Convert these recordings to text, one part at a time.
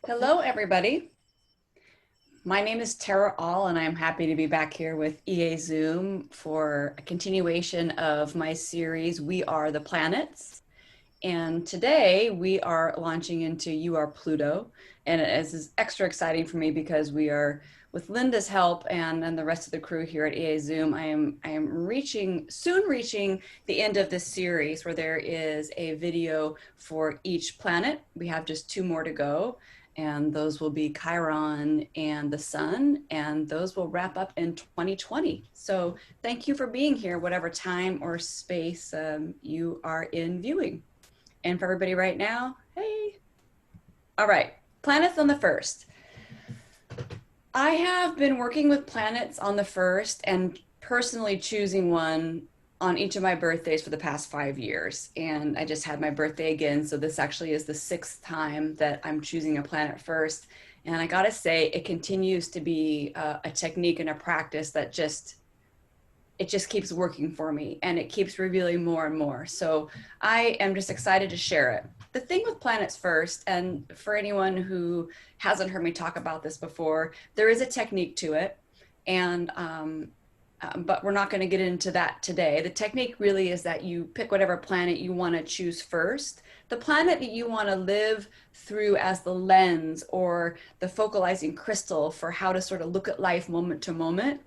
Hello, everybody. My name is Tara All, and I'm happy to be back here with EA Zoom for a continuation of my series, We Are the Planets. And today we are launching into You Are Pluto. And it is extra exciting for me because we are, with Linda's help and the rest of the crew here at EA Zoom, I am soon reaching the end of this series where there is a video for each planet. We have just two more to go, and those will be Chiron and the Sun, and those will wrap up in 2020. So thank you for being here, whatever time or space you are in viewing. And for everybody right now, hey. All right, planets on the first. I have been working with planets on the first and personally choosing one on each of my birthdays for the past 5 years. And I just had my birthday again. So this actually is the sixth time that I'm choosing a planet first. And I gotta say, it continues to be a technique and a practice that just keeps working for me, and it keeps revealing more and more. So I am just excited to share it. The thing with planets first, and for anyone who hasn't heard me talk about this before, there is a technique to it. And but we're not going to get into that today. The technique really is that you pick whatever planet you want to choose first, the planet that you want to live through as the lens or the focalizing crystal for how to sort of look at life moment to moment.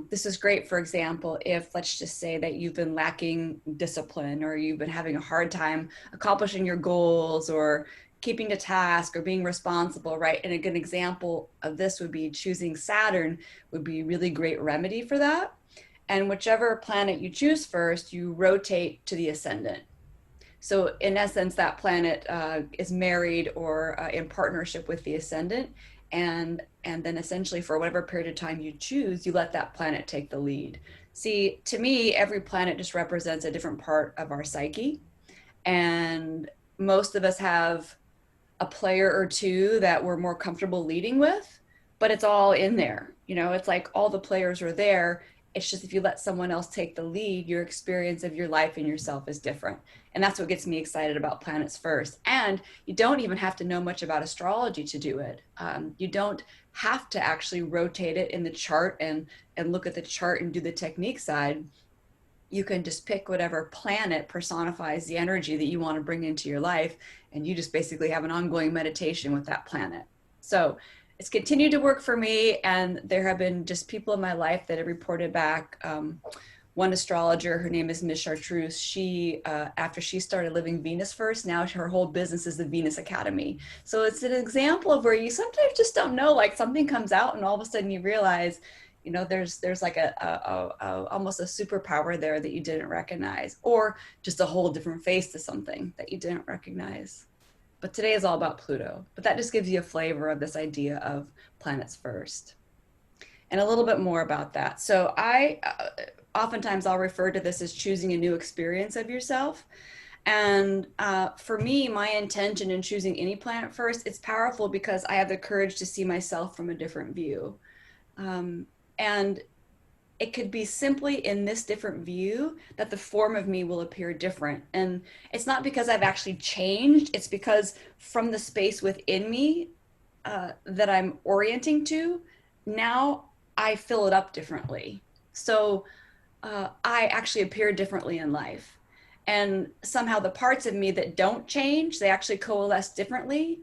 This is great, for example, if let's just say that you've been lacking discipline, or you've been having a hard time accomplishing your goals or keeping to task or being responsible, right? And a good example of this would be choosing Saturn would be a really great remedy for that. And whichever planet you choose first, you rotate to the ascendant. So in essence, that planet is married or in partnership with the ascendant. And then essentially for whatever period of time you choose, you let that planet take the lead. See, to me, every planet just represents a different part of our psyche. And most of us have a player or two that we're more comfortable leading with, but it's all in there. You know, it's like all the players are there. It's just if you let someone else take the lead, your experience of your life and yourself is different. And that's what gets me excited about planets first. And you don't even have to know much about astrology to do it. You don't have to actually rotate it in the chart and look at the chart and do the technique side. You can just pick whatever planet personifies the energy that you want to bring into your life. And you just basically have an ongoing meditation with that planet. So it's continued to work for me, and there have been just people in my life that have reported back. One astrologer, her name is Miss Chartreuse, she after she started living Venus first, now her whole business is the Venus Academy. So it's an example of where you sometimes just don't know, like something comes out and all of a sudden you realize, you know, there's like almost a superpower there that you didn't recognize, or just a whole different face to something that you didn't recognize. But today is all about Pluto. But that just gives you a flavor of this idea of planets first. And a little bit more about that. So oftentimes I'll refer to this as choosing a new experience of yourself. And for me, my intention in choosing any planet first, it's powerful because I have the courage to see myself from a different view. And it could be simply in this different view that the form of me will appear different. And it's not because I've actually changed, it's because from the space within me that I'm orienting to, now I fill it up differently. So I actually appear differently in life. And somehow the parts of me that don't change, they actually coalesce differently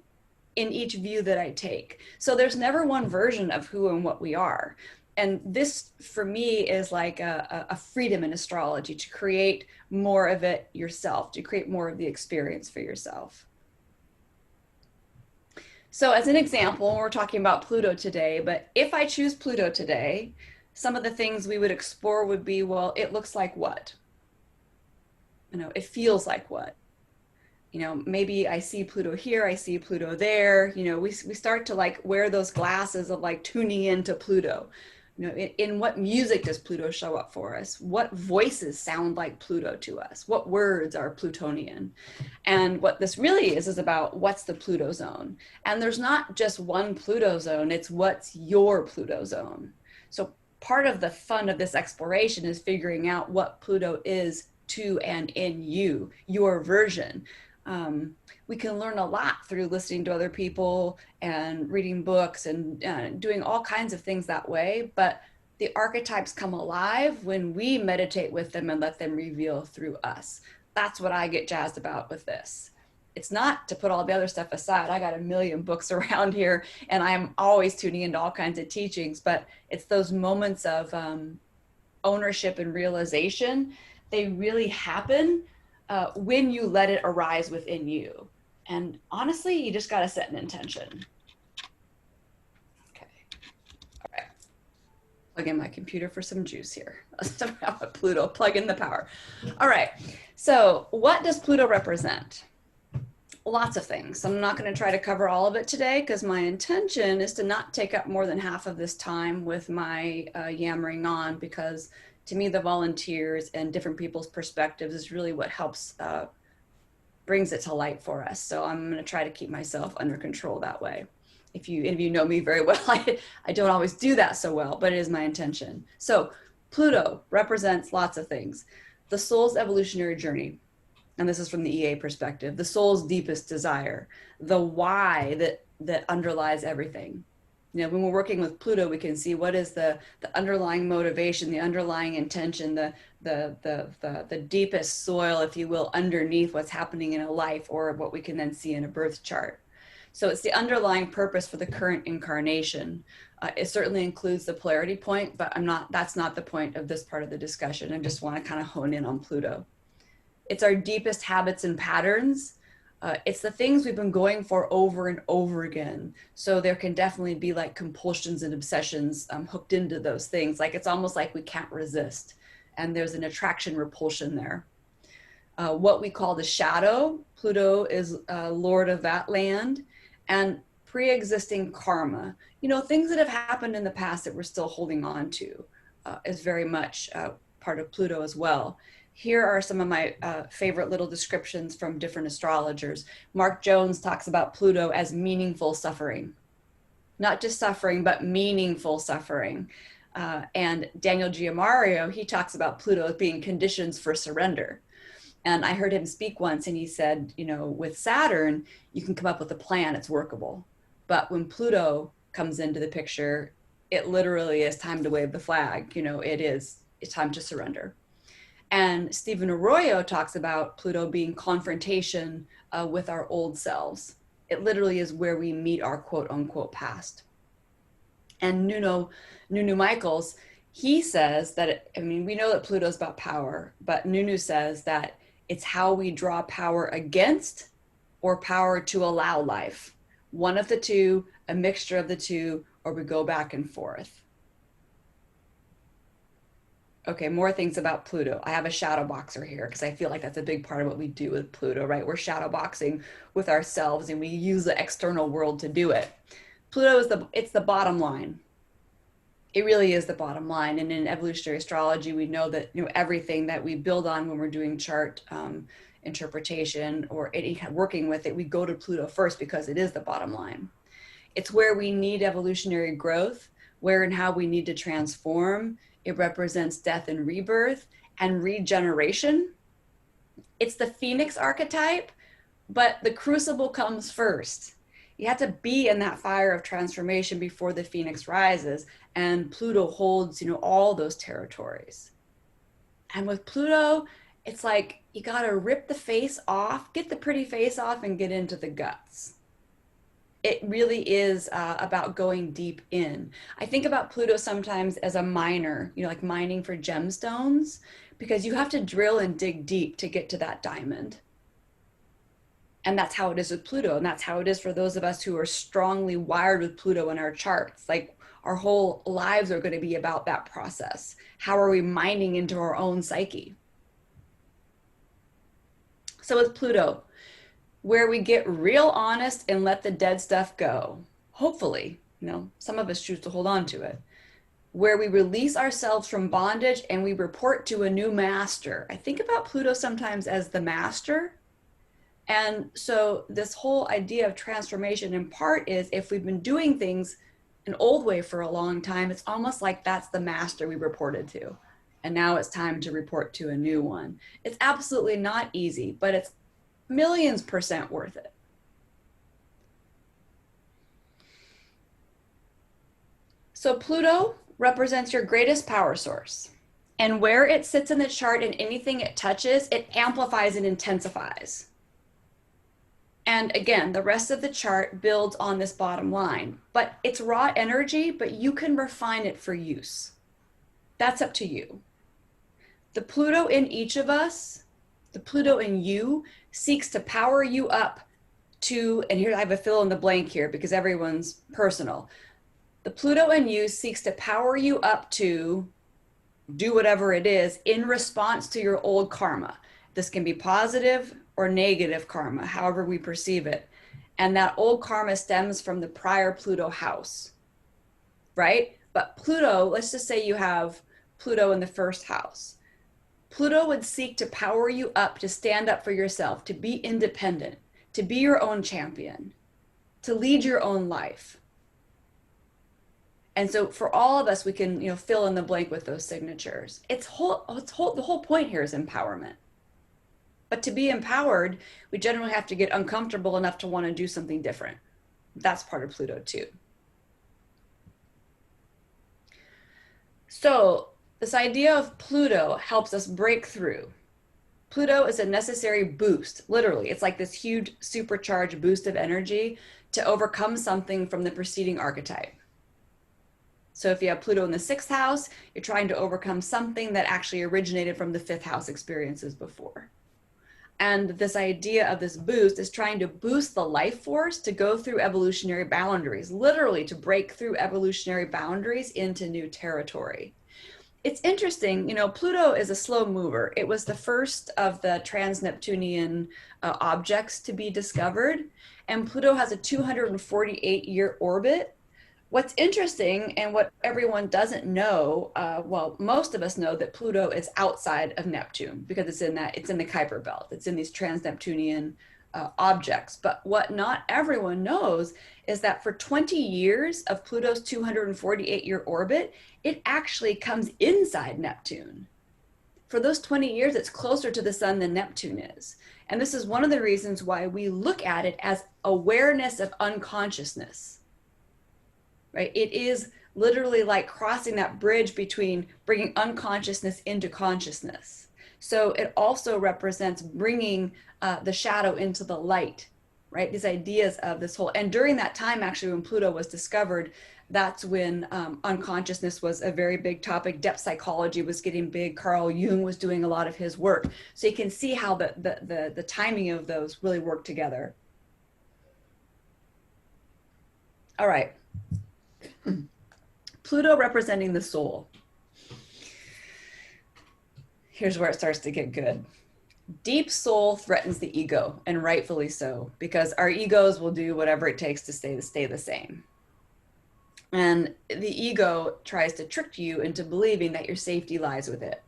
in each view that I take. So there's never one version of who and what we are. And this for me is like a freedom in astrology to create more of it yourself, to create more of the experience for yourself. So as an example, we're talking about Pluto today, but if I choose Pluto today, some of the things we would explore would be, well, it looks like what? You know, it feels like what? You know, maybe I see Pluto here, I see Pluto there. You know, we start to like wear those glasses of like tuning into Pluto. You know, in what music does Pluto show up for us? What voices sound like Pluto to us? What words are Plutonian? And what this really is about what's the Pluto zone. And there's not just one Pluto zone, it's what's your Pluto zone. So part of the fun of this exploration is figuring out what Pluto is to and in you, your version. We can learn a lot through listening to other people and reading books and doing all kinds of things that way. But the archetypes come alive when we meditate with them and let them reveal through us. That's what I get jazzed about with this. It's not to put all the other stuff aside. I got a million books around here and I'm always tuning into all kinds of teachings, but it's those moments of ownership and realization. They really happen when you let it arise within you. And honestly, you just got to set an intention. Okay. All right. Plug in my computer for some juice here. Pluto, plug in the power. All right. So what does Pluto represent? Lots of things. I'm not going to try to cover all of it today because my intention is to not take up more than half of this time with my yammering on, because to me, the volunteers and different people's perspectives is really what helps brings it to light for us. So I'm going to try to keep myself under control that way. If you know me very well, I don't always do that so well, but it is my intention. So Pluto represents lots of things. The soul's evolutionary journey, and this is from the EA perspective, the soul's deepest desire, the why that underlies everything. You know, when we're working with Pluto, we can see what is the underlying motivation, the underlying intention, the deepest soil, if you will, underneath what's happening in a life, or what we can then see in a birth chart. So it's the underlying purpose for the current incarnation. It certainly includes the polarity point, but that's not the point of this part of the discussion. I just want to kind of hone in on Pluto. It's our deepest habits and patterns. It's the things we've been going for over and over again. So there can definitely be like compulsions and obsessions hooked into those things. Like it's almost like we can't resist. And there's an attraction repulsion there. What we call the shadow, Pluto is lord of that land, and pre-existing karma. You know, things that have happened in the past that we're still holding on to is very much part of Pluto as well. Here are some of my favorite little descriptions from different astrologers. Mark Jones talks about Pluto as meaningful suffering. Not just suffering, but meaningful suffering. And Daniel Giamario, he talks about Pluto as being conditions for surrender. And I heard him speak once and he said, you know, with Saturn, you can come up with a plan, it's workable. But when Pluto comes into the picture, it literally is time to wave the flag. You know, it's time to surrender. And Stephen Arroyo talks about Pluto being confrontation with our old selves. It literally is where we meet our quote unquote past. And Nuno Michaels, he says that, we know that Pluto is about power, but Nuno says that it's how we draw power against or power to allow life. One of the two, a mixture of the two, or we go back and forth. Okay, more things about Pluto. I have a shadow boxer here because I feel like that's a big part of what we do with Pluto, right? We're shadow boxing with ourselves and we use the external world to do it. Pluto is it's the bottom line. It really is the bottom line. And in evolutionary astrology, we know that, you know, everything that we build on when we're doing chart interpretation or working with it, we go to Pluto first because it is the bottom line. It's where we need evolutionary growth, where and how we need to transform. It represents death and rebirth and regeneration. It's the Phoenix archetype, but the crucible comes first. You have to be in that fire of transformation before the Phoenix rises. And Pluto holds, you know, all those territories. And with Pluto, it's like you got to rip the face off, get the pretty face off, and get into the guts. It really is about going deep in. I think about Pluto sometimes as a miner, you know, like mining for gemstones, because you have to drill and dig deep to get to that diamond. And that's how it is with Pluto. And that's how it is for those of us who are strongly wired with Pluto in our charts. Like our whole lives are going to be about that process. How are we mining into our own psyche? So with Pluto, where we get real honest and let the dead stuff go. Hopefully, you know, some of us choose to hold on to it. Where we release ourselves from bondage and we report to a new master. I think about Pluto sometimes as the master. And so this whole idea of transformation in part is if we've been doing things an old way for a long time, it's almost like that's the master we reported to. And now it's time to report to a new one. It's absolutely not easy, but it's millions% worth it. So Pluto represents your greatest power source. And where it sits in the chart and anything it touches, it amplifies and intensifies. And again, the rest of the chart builds on this bottom line. But it's raw energy, but you can refine it for use. That's up to you. The Pluto in each of us, the Pluto in you, seeks to power you up to, and here I have a fill in the blank here because everyone's personal. The Pluto in you seeks to power you up to do whatever it is in response to your old karma. This can be positive or negative karma, however we perceive it. And that old karma stems from the prior Pluto house, right? But Pluto, let's just say you have Pluto in the first house. Pluto would seek to power you up to stand up for yourself, to be independent, to be your own champion, to lead your own life. And so for all of us, we can, fill in the blank with those signatures. The whole point here is empowerment. But to be empowered, we generally have to get uncomfortable enough to want to do something different. That's part of Pluto too. So this idea of Pluto helps us break through. Pluto is a necessary boost, literally. It's like this huge supercharged boost of energy to overcome something from the preceding archetype. So if you have Pluto in the 6th house, you're trying to overcome something that actually originated from the 5th house experiences before. And this idea of this boost is trying to boost the life force to go through evolutionary boundaries, literally to break through evolutionary boundaries into new territory. It's interesting, Pluto is a slow mover. It was the first of the trans-Neptunian objects to be discovered, and Pluto has a 248-year orbit. What's interesting, and what everyone doesn't know, well, most of us know that Pluto is outside of Neptune because it's in the Kuiper belt. It's in these trans-Neptunian objects. But what not everyone knows is that for 20 years of Pluto's 248-year orbit, it actually comes inside Neptune. For those 20 years, it's closer to the sun than Neptune is. And this is one of the reasons why we look at it as awareness of unconsciousness. Right? It is literally like crossing that bridge between bringing unconsciousness into consciousness. So it also represents bringing the shadow into the light, right? These ideas of this whole, and during that time, actually, when Pluto was discovered, that's when unconsciousness was a very big topic. Depth psychology was getting big. Carl Jung was doing a lot of his work. So you can see how the timing of those really work together. All right. Pluto representing the soul. Here's where it starts to get good. Deep soul threatens the ego, and rightfully so, because our egos will do whatever it takes to stay the same. And the ego tries to trick you into believing that your safety lies with it,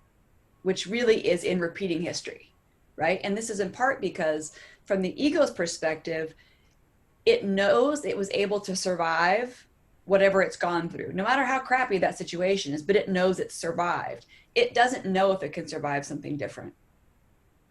which really is in repeating history, right? And this is in part because from the ego's perspective, it knows it was able to survive whatever it's gone through, no matter how crappy that situation is, but it knows it's survived. It doesn't know if it can survive something different,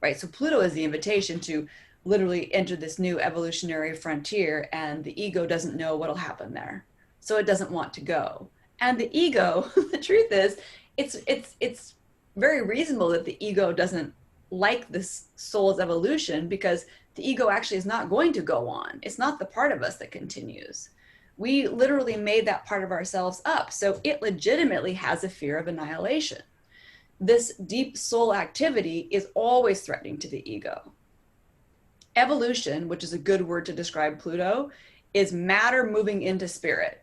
right? So Pluto is the invitation to literally enter this new evolutionary frontier, and the ego doesn't know what'll happen there. So it doesn't want to go. And the ego, the truth is, it's very reasonable that the ego doesn't like this soul's evolution, because the ego actually is not going to go on. It's not the part of us that continues. We literally made that part of ourselves up. So it legitimately has a fear of annihilation. This deep soul activity is always threatening to the ego. Evolution, which is a good word to describe Pluto, is matter moving into spirit.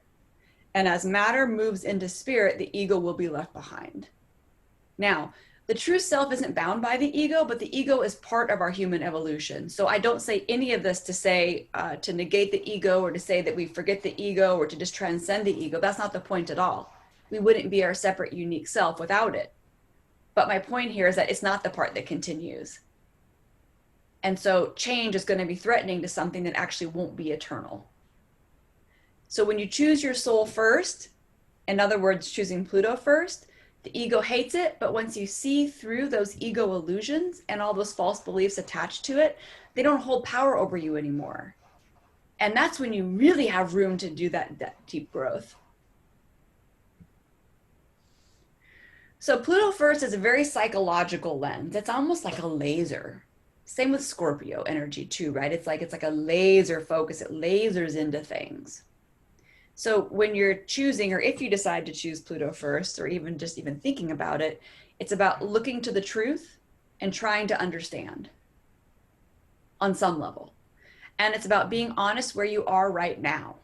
And as matter moves into spirit, the ego will be left behind. Now, the true self isn't bound by the ego, but the ego is part of our human evolution. So I don't say any of this to say, to negate the ego, or to say that we forget the ego, or to just transcend the ego. That's not the point at all. We wouldn't be our separate, unique self without it. But my point here is that it's not the part that continues. And so change is going to be threatening to something that actually won't be eternal. So when you choose your soul first, in other words, choosing Pluto first, The ego hates it, but once you see through those ego illusions and all those false beliefs attached to it, they don't hold power over you anymore. And that's when you really have room to do that deep growth. So Pluto first is a very psychological lens. It's almost like a laser. Same with Scorpio energy too, right? It's like a laser focus. It lasers into things. So when you're choosing, or if you decide to choose Pluto first, or even just even thinking about it, it's about looking to the truth and trying to understand on some level. And it's about being honest where you are right now.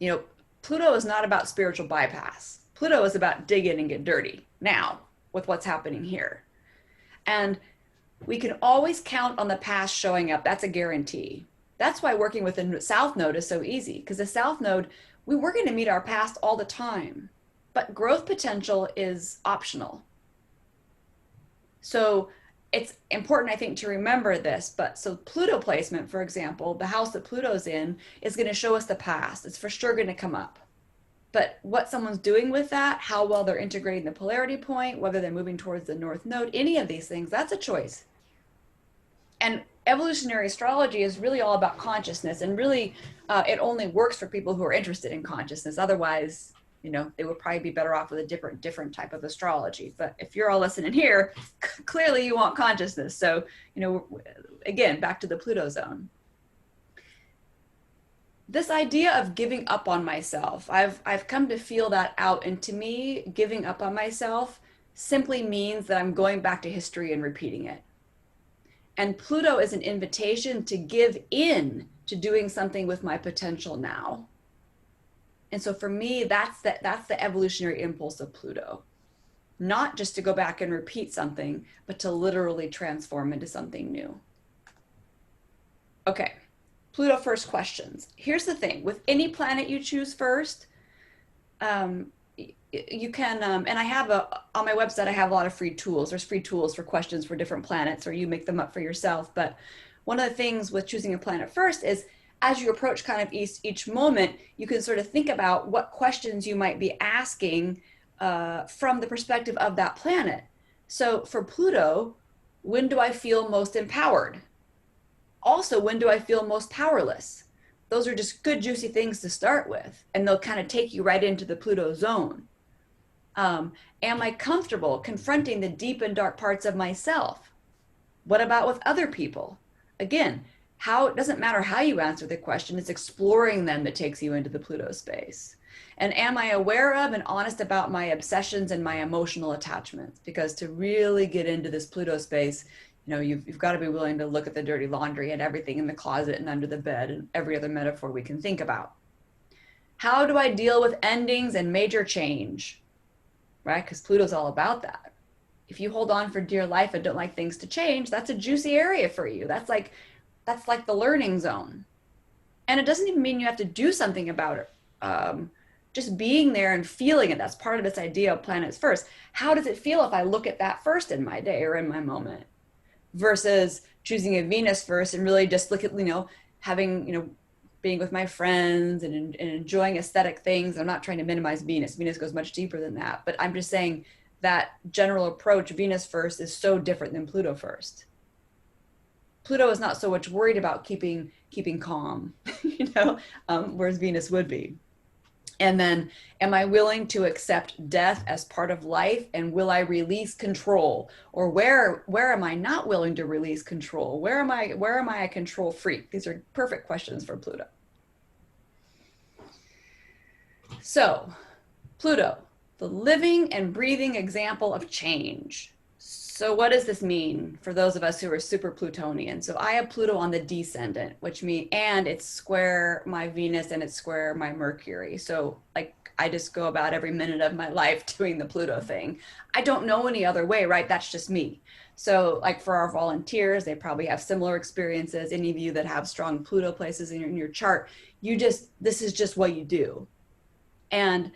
You know, Pluto is not about spiritual bypass. Pluto is about dig in and get dirty now with what's happening here. And we can always count on the past showing up. That's a guarantee. That's why working with the South Node is so easy, because the South Node, we're going to meet our past all the time, but growth potential is optional. So it's important, I think, to remember this. But so Pluto placement, for example, the house that Pluto's in is going to show us the past. It's for sure going to come up. But what someone's doing with that, how well they're integrating the polarity point, whether they're moving towards the North Node, any of these things, that's a choice. And evolutionary astrology is really all about consciousness, and really it only works for people who are interested in consciousness. Otherwise, you know, they would probably be better off with a different type of astrology. But if you're all listening here, clearly you want consciousness. So, you know, again, back to the Pluto zone. This idea of giving up on myself, I've come to feel that out. And to me, giving up on myself simply means that I'm going back to history and repeating it. And Pluto is an invitation to give in to doing something with my potential now. And so for me, that's the evolutionary impulse of Pluto. Not just to go back and repeat something, but to literally transform into something new. Okay, Pluto first questions. Here's the thing, with any planet you choose first, you can, and I have on my website, I have a lot of free tools. There's free tools for questions for different planets, or you make them up for yourself. But one of the things with choosing a planet first is, as you approach kind of each moment, you can sort of think about what questions you might be asking from the perspective of that planet. So for Pluto, when do I feel most empowered? Also, when do I feel most powerless? Those are just good, juicy things to start with, and they'll kind of take you right into the Pluto zone. Am I comfortable confronting the deep and dark parts of myself? What about with other people? Again, it doesn't matter how you answer the question, it's exploring them that takes you into the Pluto space. And am I aware of and honest about my obsessions and my emotional attachments? Because to really get into this Pluto space, you know, you've got to be willing to look at the dirty laundry and everything in the closet and under the bed and every other metaphor we can think about. How do I deal with endings and major change? Right? Because Pluto's all about that. If you hold on for dear life and don't like things to change, that's a juicy area for you. That's like the learning zone. And it doesn't even mean you have to do something about it. Just being there and feeling it, that's part of this idea of planets first. How does it feel if I look at that first in my day or in my moment? Versus choosing a Venus first and really just look at, you know, having, you know, being with my friends and enjoying aesthetic things. I'm not trying to minimize Venus. Venus goes much deeper than that. But I'm just saying that general approach, Venus first, is so different than Pluto first. Pluto is not so much worried about keeping calm, you know, whereas Venus would be. And then, am I willing to accept death as part of life? And will I release control? Or where am I not willing to release control? Where am I a control freak? These are perfect questions for Pluto. So, Pluto, the living and breathing example of change. So what does this mean for those of us who are super Plutonian? So I have Pluto on the descendant, which means, and it's square my Venus and it's square my Mercury. So like, I just go about every minute of my life doing the Pluto thing. I don't know any other way, right? That's just me. So like for our volunteers, they probably have similar experiences. Any of you that have strong Pluto places in your chart, this is just what you do. And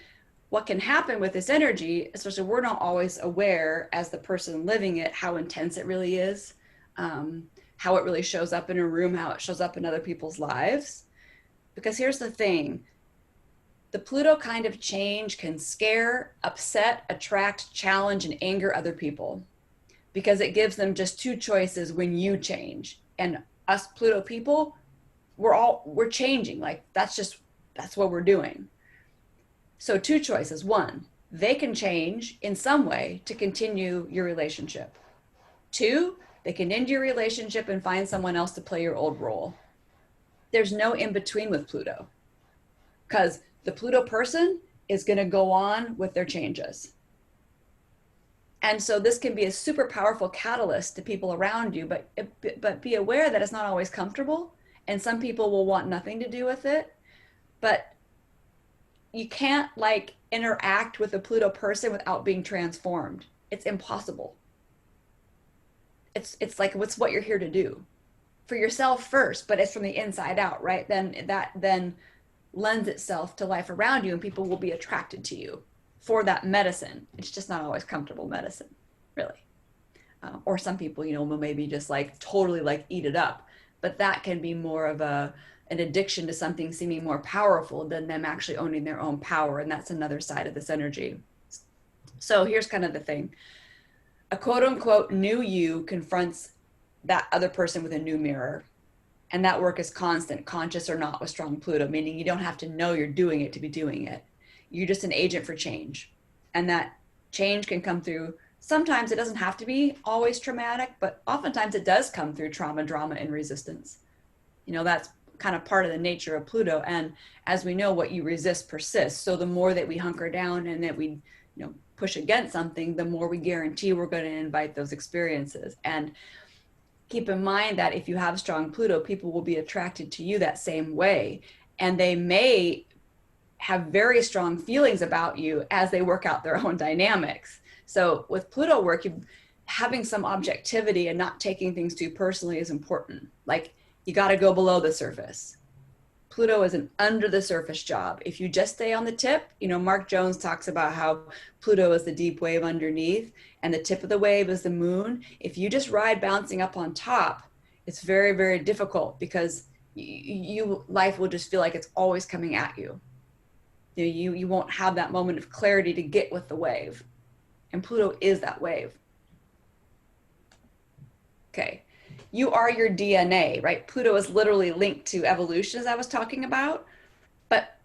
what can happen with this energy, especially we're not always aware as the person living it, how intense it really is, how it really shows up in a room, how it shows up in other people's lives. Because here's the thing, The Pluto kind of change can scare, upset, attract, challenge, and anger other people because it gives them just two choices when you change. And us Pluto people, we're changing. Like that's what we're doing. So two choices. One, they can change in some way to continue your relationship. Two, they can end your relationship and find someone else to play your old role. There's no in between with Pluto because the Pluto person is going to go on with their changes. And so this can be a super powerful catalyst to people around you, but be aware that it's not always comfortable. And some people will want nothing to do with it. But you can't like interact with a Pluto person without being transformed. It's impossible. It's like what's what you're here to do for yourself first, but it's from the inside out, right? Then lends itself to life around you, and people will be attracted to you for that medicine. It's just not always comfortable medicine, really. Or some people, will maybe just like totally like eat it up, but that can be more of an addiction to something seeming more powerful than them actually owning their own power, and that's another side of this energy. So here's kind of the thing. A quote unquote new you confronts that other person with a new mirror. And that work is constant, conscious or not, with strong Pluto, meaning you don't have to know you're doing it to be doing it. You're just an agent for change. And that change can come through. Sometimes it doesn't have to be always traumatic, but oftentimes it does come through trauma, drama, and resistance. That's kind of part of the nature of Pluto. And as we know, what you resist persists. So the more that we hunker down and that we, push against something, the more we guarantee we're going to invite those experiences. And keep in mind that if you have strong Pluto, people will be attracted to you that same way. And they may have very strong feelings about you as they work out their own dynamics. So with Pluto work, having some objectivity and not taking things too personally is important. Like you got to go below the surface. Pluto is an under the surface job. If you just stay on the tip, Mark Jones talks about how Pluto is the deep wave underneath and the tip of the wave is the moon. If you just ride bouncing up on top, it's very, very difficult because life will just feel like it's always coming at you. You won't have that moment of clarity to get with the wave. And Pluto is that wave. Okay. You are your DNA, right? Pluto is literally linked to evolution, as I was talking about. But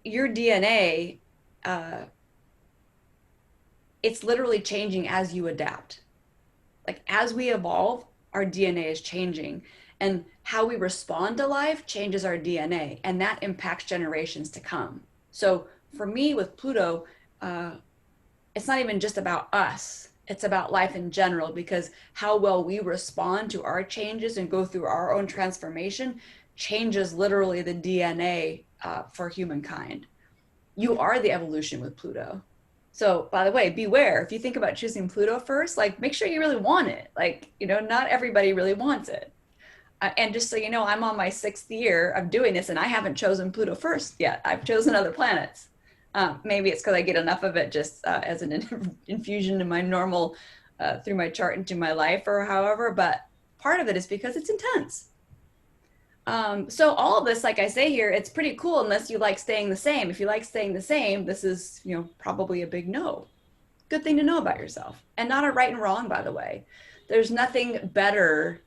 your DNA, it's literally changing as you adapt. Like as we evolve, our DNA is changing. And how we respond to life changes our DNA. And that impacts generations to come. So for me with Pluto, it's not even just about us. It's about life in general, because how well we respond to our changes and go through our own transformation changes literally the DNA for humankind. You are the evolution with Pluto. So by the way, beware, if you think about choosing Pluto first, like make sure you really want it. Like, not everybody really wants it. And just so you know, I'm on my 6th year of doing this and I haven't chosen Pluto first yet. I've chosen other planets. Maybe it's because I get enough of it just as an infusion in my normal, through my chart into my life or however, but part of it is because it's intense. So all of this, like I say here, it's pretty cool unless you like staying the same. If you like staying the same, this is, probably a big no. Good thing to know about yourself, and not a right and wrong, by the way. There's nothing better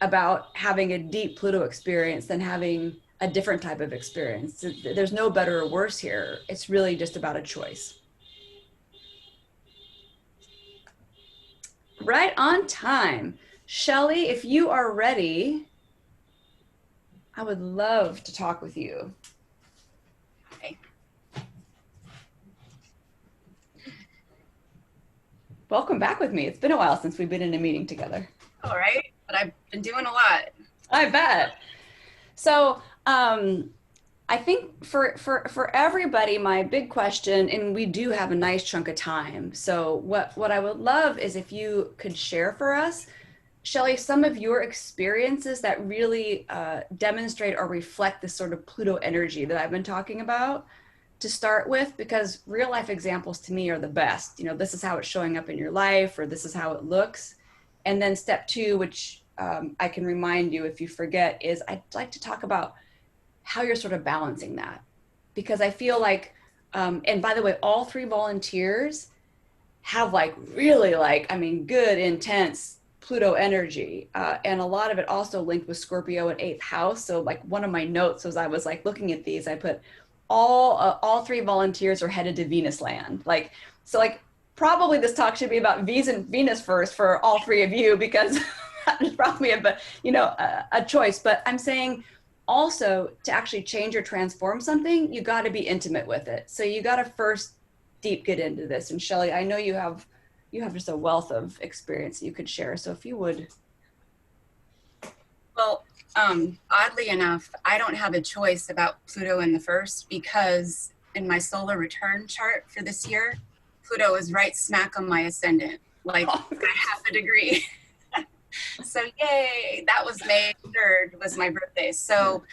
about having a deep Pluto experience than having a different type of experience. There's no better or worse here. It's really just about a choice. Right on time. Shelley, if you are ready, I would love to talk with you. Okay. Welcome back with me. It's been a while since we've been in a meeting together. All right, but I've been doing a lot. I bet. So I think for everybody, my big question, and we do have a nice chunk of time. So what I would love is if you could share for us, Shelley, some of your experiences that really demonstrate or reflect this sort of Pluto energy that I've been talking about to start with, because real life examples to me are the best. This is how it's showing up in your life, or this is how it looks. And then step 2, which I can remind you if you forget, is I'd like to talk about how you're sort of balancing that. because I feel like, and by the way, all three volunteers have like really like, I mean, good, intense Pluto energy. And a lot of it also linked with Scorpio and eighth house. So like one of my notes as I was like looking at these, I put all three volunteers are headed to Venus land. Like, so like probably this talk should be about Venus first for all three of you, because that is probably a choice. But I'm saying also to actually change or transform something, you got to be intimate with it. So you got to first deep get into this. And Shelley, I know you have just a wealth of experience that you could share. So if you would. Well, oddly enough, I don't have a choice about Pluto in the first because in my solar return chart for this year, Pluto is right smack on my ascendant, like by half a degree. So yay, that was May 3rd was my birthday. So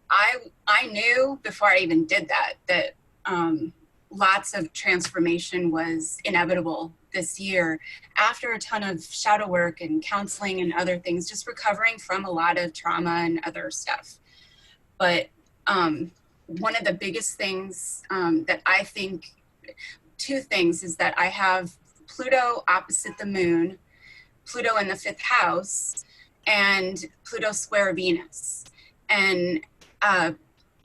I knew before I even did that lots of transformation was inevitable this year after a ton of shadow work and counseling and other things, just recovering from a lot of trauma and other stuff. But one of the biggest things that I think, two things, is that I have Pluto opposite the moon, Pluto in the fifth house, and Pluto square Venus. And a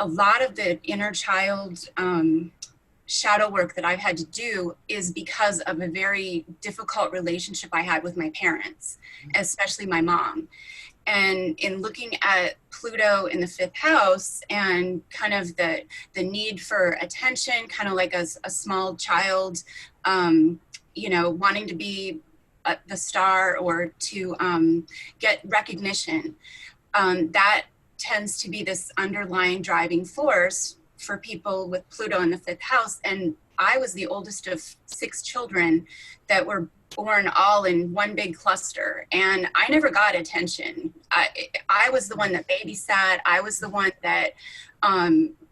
lot of the inner child shadow work that I've had to do is because of a very difficult relationship I had with my parents, especially my mom. And in looking at Pluto in the fifth house and kind of the need for attention, kind of like a small child, wanting to be the star or to get recognition, that tends to be this underlying driving force for people with Pluto in the fifth house. And I was the oldest of 6 children that were born all in one big cluster. And I never got attention. I was the one that babysat. I was the one that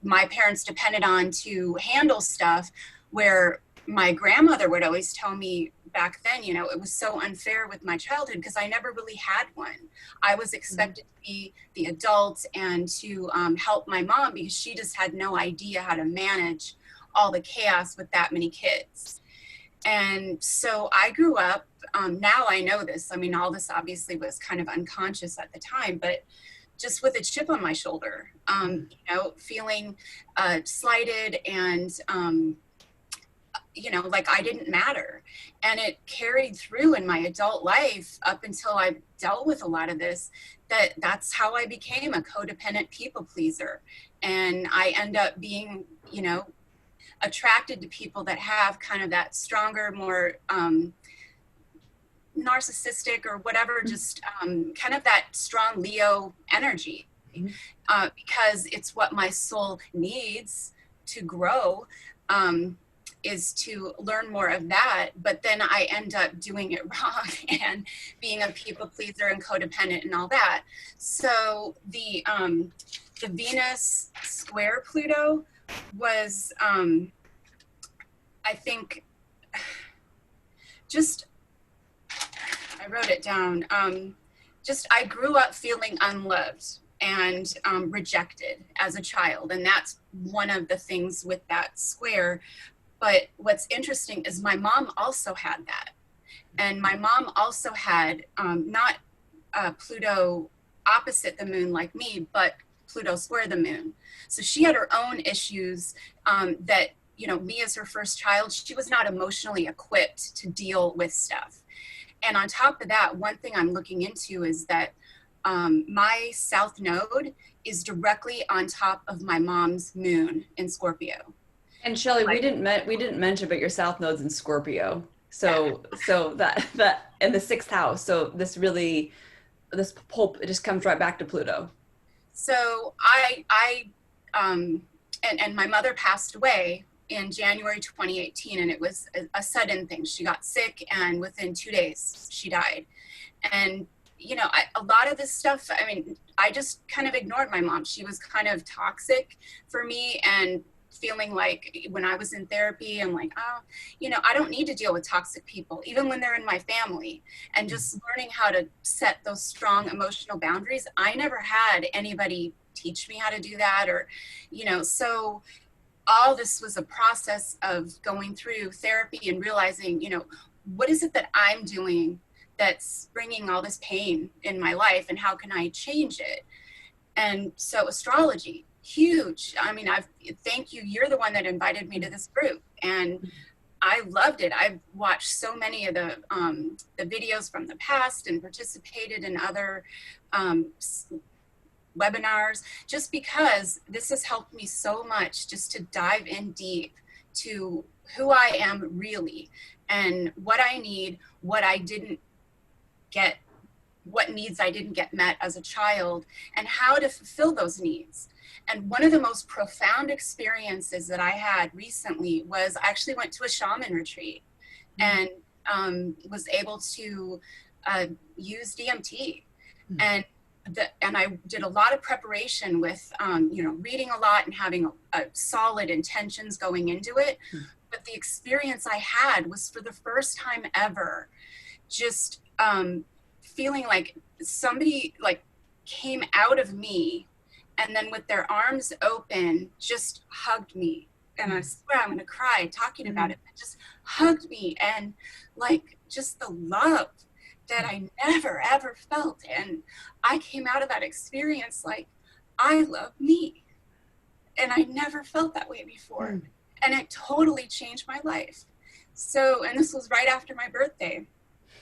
my parents depended on to handle stuff, where my grandmother would always tell me back then, it was so unfair with my childhood because I never really had one. I was expected to be the adult and to help my mom because she just had no idea how to manage all the chaos with that many kids. And so I grew up, now I know this. I mean, all this obviously was kind of unconscious at the time, but just with a chip on my shoulder, feeling slighted and, like I didn't matter. And it carried through in my adult life up until I dealt with a lot of this, that's how I became a codependent people pleaser. And I end up being, attracted to people that have kind of that stronger, more narcissistic or whatever, just kind of that strong Leo energy, because it's what my soul needs to grow. Is to learn more of that, but then I end up doing it wrong and being a people pleaser and codependent and all that. So the Venus square Pluto was, I think, just, I wrote it down, I grew up feeling unloved and rejected as a child. And that's one of the things with that square. But what's interesting is my mom also had that. And my mom also had not Pluto opposite the moon like me, but Pluto square the moon. So she had her own issues that, me as her first child, she was not emotionally equipped to deal with stuff. And on top of that, one thing I'm looking into is that my south node is directly on top of my mom's moon in Scorpio. And Shelley, we didn't mention about your south nodes in Scorpio. So that in the sixth house. So this pulp, it just comes right back to Pluto. So and my mother passed away in January 2018, and it was a sudden thing. She got sick, and within 2 days she died. And a lot of this stuff, I mean, I just kind of ignored my mom. She was kind of toxic for me, and feeling like when I was in therapy, I'm like, I don't need to deal with toxic people, even when they're in my family. And just learning how to set those strong emotional boundaries. I never had anybody teach me how to do that, or, so all this was a process of going through therapy and realizing, what is it that I'm doing that's bringing all this pain in my life, and how can I change it? And so astrology, huge. I mean, thank you. You're the one that invited me to this group, and I loved it. I've watched so many of the videos from the past and participated in other webinars, just because this has helped me so much just to dive in deep to who I am really, and what I need, what I didn't get, what needs I didn't get met as a child, and how to fulfill those needs. And one of the most profound experiences that I had recently was I actually went to a shaman retreat and was able to use DMT. And I did a lot of preparation with, reading a lot and having a solid intentions going into it. But the experience I had was, for the first time ever, just feeling like somebody like came out of me, and then with their arms open just hugged me. And I swear I'm going to cry talking about it, but just hugged me, and like just the love that I never ever felt. And I came out of that experience like, I love me, and I never felt that way before. And it totally changed my life. So, and this was right after my birthday.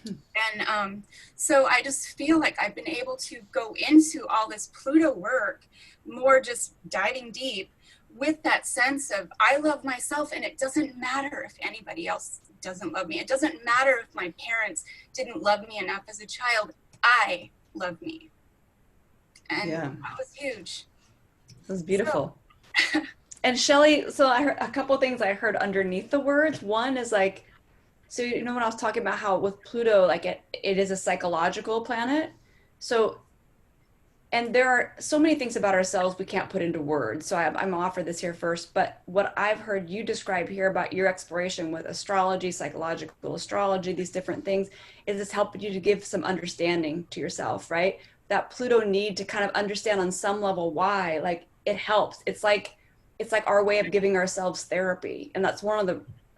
And so I just feel like I've been able to go into all this Pluto work more, just diving deep with that sense of I love myself, and it doesn't matter if anybody else doesn't love me. It doesn't matter if my parents didn't love me enough as a child. I love me. And that was huge. That was beautiful. So. And Shelley, so I heard a couple of things I heard underneath the words. One is like, so when I was talking about how with Pluto, like it is a psychological planet. So, and there are so many things about ourselves we can't put into words. So I'm offer this here first. But what I've heard you describe here about your exploration with astrology, psychological astrology, these different things, is it's helping you to give some understanding to yourself, right? That Pluto need to kind of understand on some level why, like it helps. It's like our way of giving ourselves therapy. And that's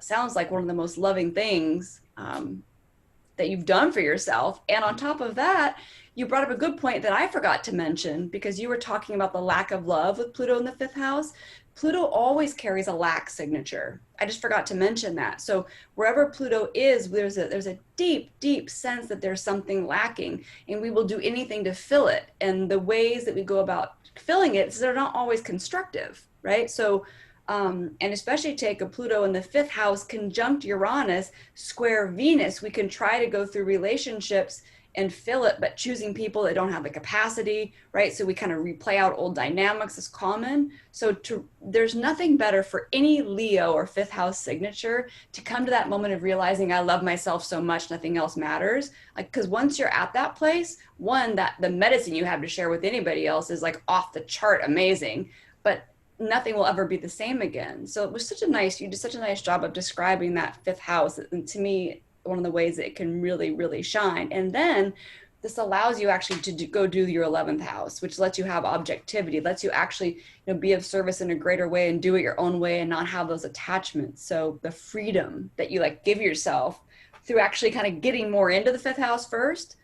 sounds like one of the most loving things that you've done for yourself. And on top of that, you brought up a good point that I forgot to mention, because you were talking about the lack of love with Pluto in the 5th house. Pluto always carries a lack signature. I just forgot to mention that. So wherever Pluto is, there's a deep, deep sense that there's something lacking, and we will do anything to fill it. And the ways that we go about filling it, so they're not always constructive, right? So and especially take a Pluto in the 5th house conjunct Uranus square Venus, we can try to go through relationships and fill it, but choosing people that don't have the capacity, right? So we kind of replay out old dynamics is common. So there's nothing better for any Leo or 5th house signature to come to that moment of realizing I love myself so much, nothing else matters. Like, because once you're at that place, one, that the medicine you have to share with anybody else is like off the chart amazing, but nothing will ever be the same again. So it was you did such a nice job of describing that 5th house. And to me, one of the ways that it can really, really shine. And then this allows you actually to go do your 11th house, which lets you have objectivity, lets you actually be of service in a greater way and do it your own way and not have those attachments. So the freedom that you like give yourself through actually kind of getting more into the 5th house first,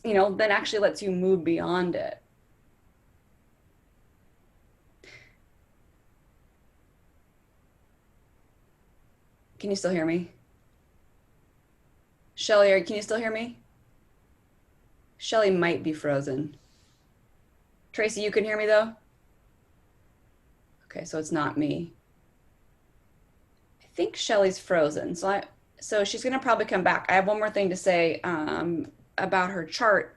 then actually lets you move beyond it. Can you still hear me? Shelley, can you still hear me? Shelley might be frozen. Tracy, you can hear me though? Okay, so it's not me. I think Shelley's frozen. So she's gonna probably come back. I have one more thing to say about her chart.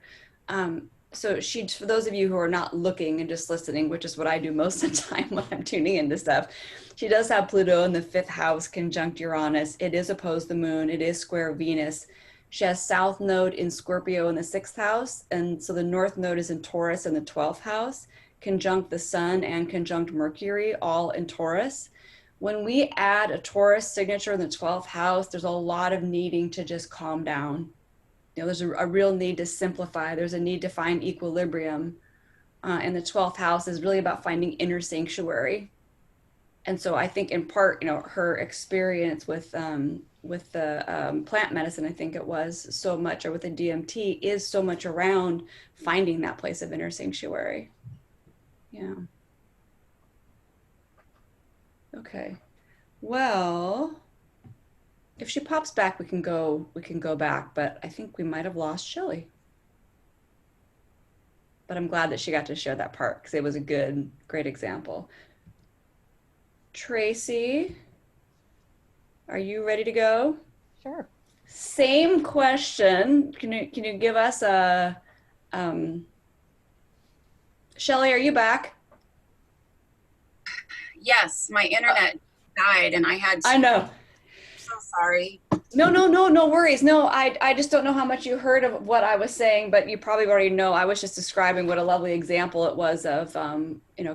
So for those of you who are not looking and just listening, which is what I do most of the time when I'm tuning into stuff, she does have Pluto in the 5th house conjunct Uranus. It is opposed the moon. It is square Venus. She has South Node in Scorpio in the 6th house. And so the North Node is in Taurus in the 12th house, conjunct the Sun and conjunct Mercury, all in Taurus. When we add a Taurus signature in the 12th house, there's a lot of needing to just calm down. There's a real need to simplify. There's a need to find equilibrium. And the 12th house is really about finding inner sanctuary. And so I think in part, her experience with the plant medicine, I think it was so much, or with the DMT, is so much around finding that place of inner sanctuary. Yeah. Okay. Well, if she pops back, we can go back, but I think we might have lost Shelley. But I'm glad that she got to share that part because it was a great example. Tracy, are you ready to go? Sure. Same question. Can you give us a um Shelley, are you back? Yes, my internet died and I had I to. know. So sorry. No worries. No, I just don't know how much you heard of what I was saying, but you probably already know. I was just describing what a lovely example it was of,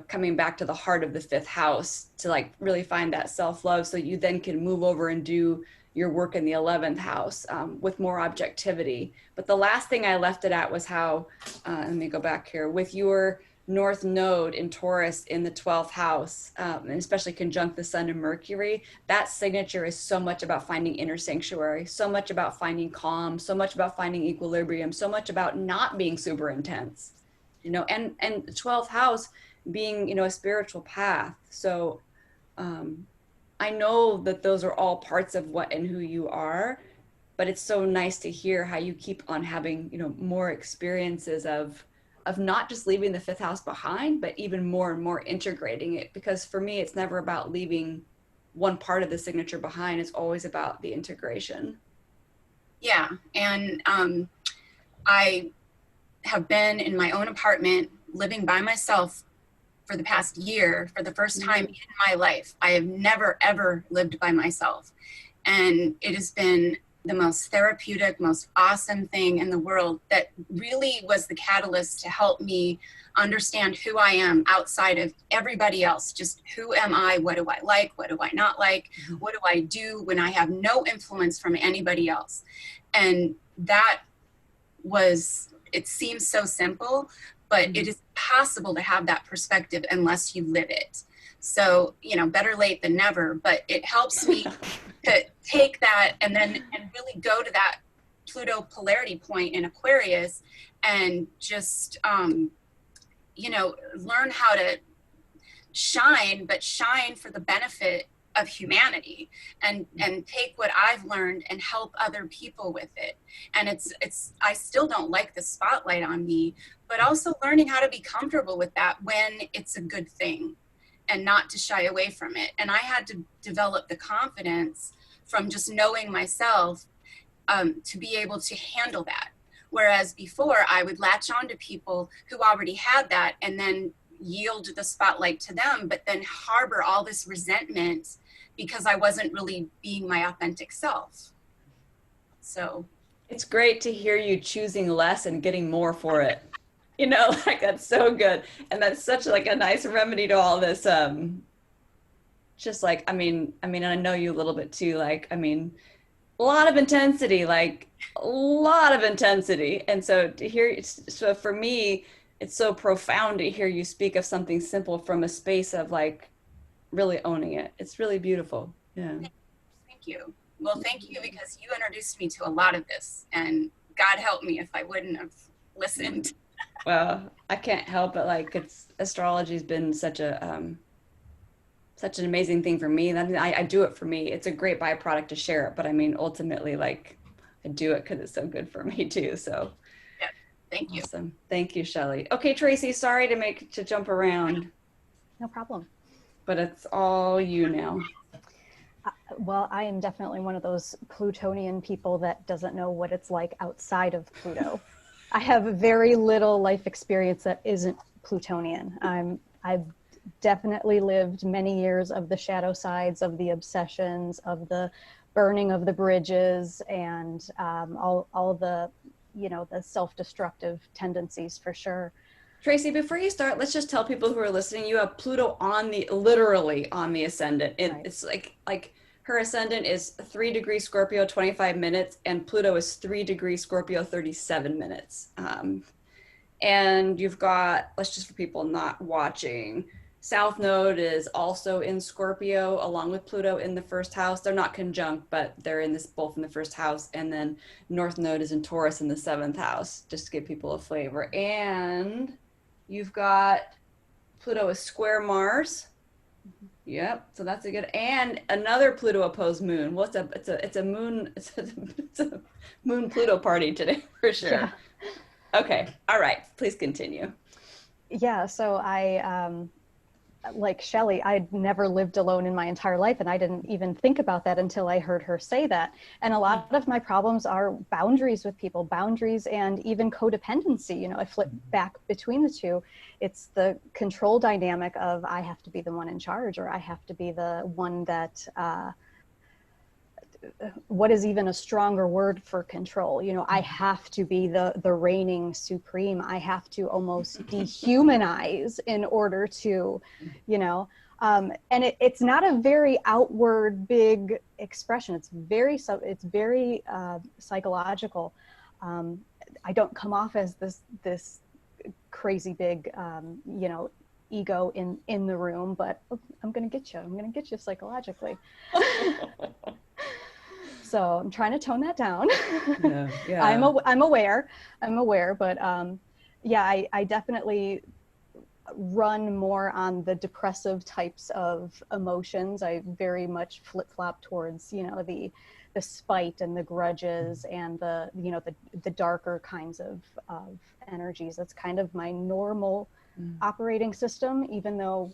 coming back to the heart of the fifth house to like really find that self-love so you then can move over and do your work in the 11th house with more objectivity. But the last thing I left it at was how, let me go back here, with your North Node in Taurus in the 12th house, and especially conjunct the Sun and Mercury, that signature is so much about finding inner sanctuary, so much about finding calm, so much about finding equilibrium, so much about not being super intense, and the 12th house being, a spiritual path. So I know that those are all parts of what and who you are, but it's so nice to hear how you keep on having, more experiences of not just leaving the fifth house behind, but even more and more integrating it. Because for me, it's never about leaving one part of the signature behind. It's always about the integration. Yeah, and I have been in my own apartment living by myself for the past year for the first time in my life. I have never, ever lived by myself. And it has been the most therapeutic, most awesome thing in the world that really was the catalyst to help me understand who I am outside of everybody else. Just who am I? What do I like? What do I not like? What do I do when I have no influence from anybody else? And that was, it seems so simple, but it is possible to have that perspective unless you live it. So, better late than never, but it helps me to take that and really go to that Pluto polarity point in Aquarius and just, learn how to shine, but shine for the benefit of humanity and take what I've learned and help other people with it. And it's I still don't like the spotlight on me, but also learning how to be comfortable with that when it's a good thing and not to shy away from it. And I had to develop the confidence from just knowing myself to be able to handle that. Whereas before I would latch on to people who already had that and then yield the spotlight to them, but then harbor all this resentment because I wasn't really being my authentic self. So It's great to hear you choosing less and getting more for it. Like that's so good. And that's such like a nice remedy to all this. Just like, I know you a little bit too, like, a lot of intensity, like a lot of intensity. And so to hear, so for me, it's so profound to hear you speak of something simple from a space of like really owning it. It's really beautiful. Yeah. thank you. Well, thank you because you introduced me to a lot of this and God help me if I wouldn't have listened. Well, I can't help it. Like astrology's been such an amazing thing for me. And I do it for me. It's a great byproduct to share it. But ultimately, like I do it because it's so good for me too. So Yeah, thank you. awesome. Thank you, Shelley. Okay, Tracy, sorry to jump around, No problem. but it's all you now. Well, I am definitely one of those Plutonian people that doesn't know what it's like outside of Pluto. I have very little life experience that isn't Plutonian. I've definitely lived many years of the shadow sides, of the obsessions, of the burning of the bridges, and all the, the self-destructive tendencies for sure. Tracy, before you start, let's just tell people who are listening, you have Pluto literally on the ascendant. Right. It's like her ascendant is 3 degrees Scorpio, 25 minutes, and Pluto is 3 degrees Scorpio, 37 minutes. And you've got, let's just for people not watching, South Node is also in Scorpio, along with Pluto in the first house. They're not conjunct, but they're in this both in the first house. And then North Node is in Taurus in the seventh house, just to give people a flavor. And you've got Pluto is square Mars. Yep, so that's a good, and another Pluto opposed moon. What's a it's a moon it's a moon Pluto party today for sure. Yeah. Okay, all right, please continue. Yeah, so like Shelley, I'd never lived alone in my entire life, and I didn't even think about that until I heard her say that. And a lot of my problems are boundaries with people, boundaries and even codependency. You know, I flip back between the two. It's the control dynamic of I have to be the one in charge, or I have to be the one that what is even a stronger word for control? You know, I have to be the reigning supreme. I have to almost dehumanize in order to, you know, and it's not a very outward big expression. It's very psychological. I don't come off as this crazy big, you know, ego in the room, but I'm going to get you. I'm going to get you psychologically. So I'm trying to tone that down. Yeah. I'm aware, but yeah, I definitely run more on the depressive types of emotions. I very much flip flop towards, you know, the spite and the grudges and the, you know, the darker kinds of energies. That's kind of my normal operating system, even though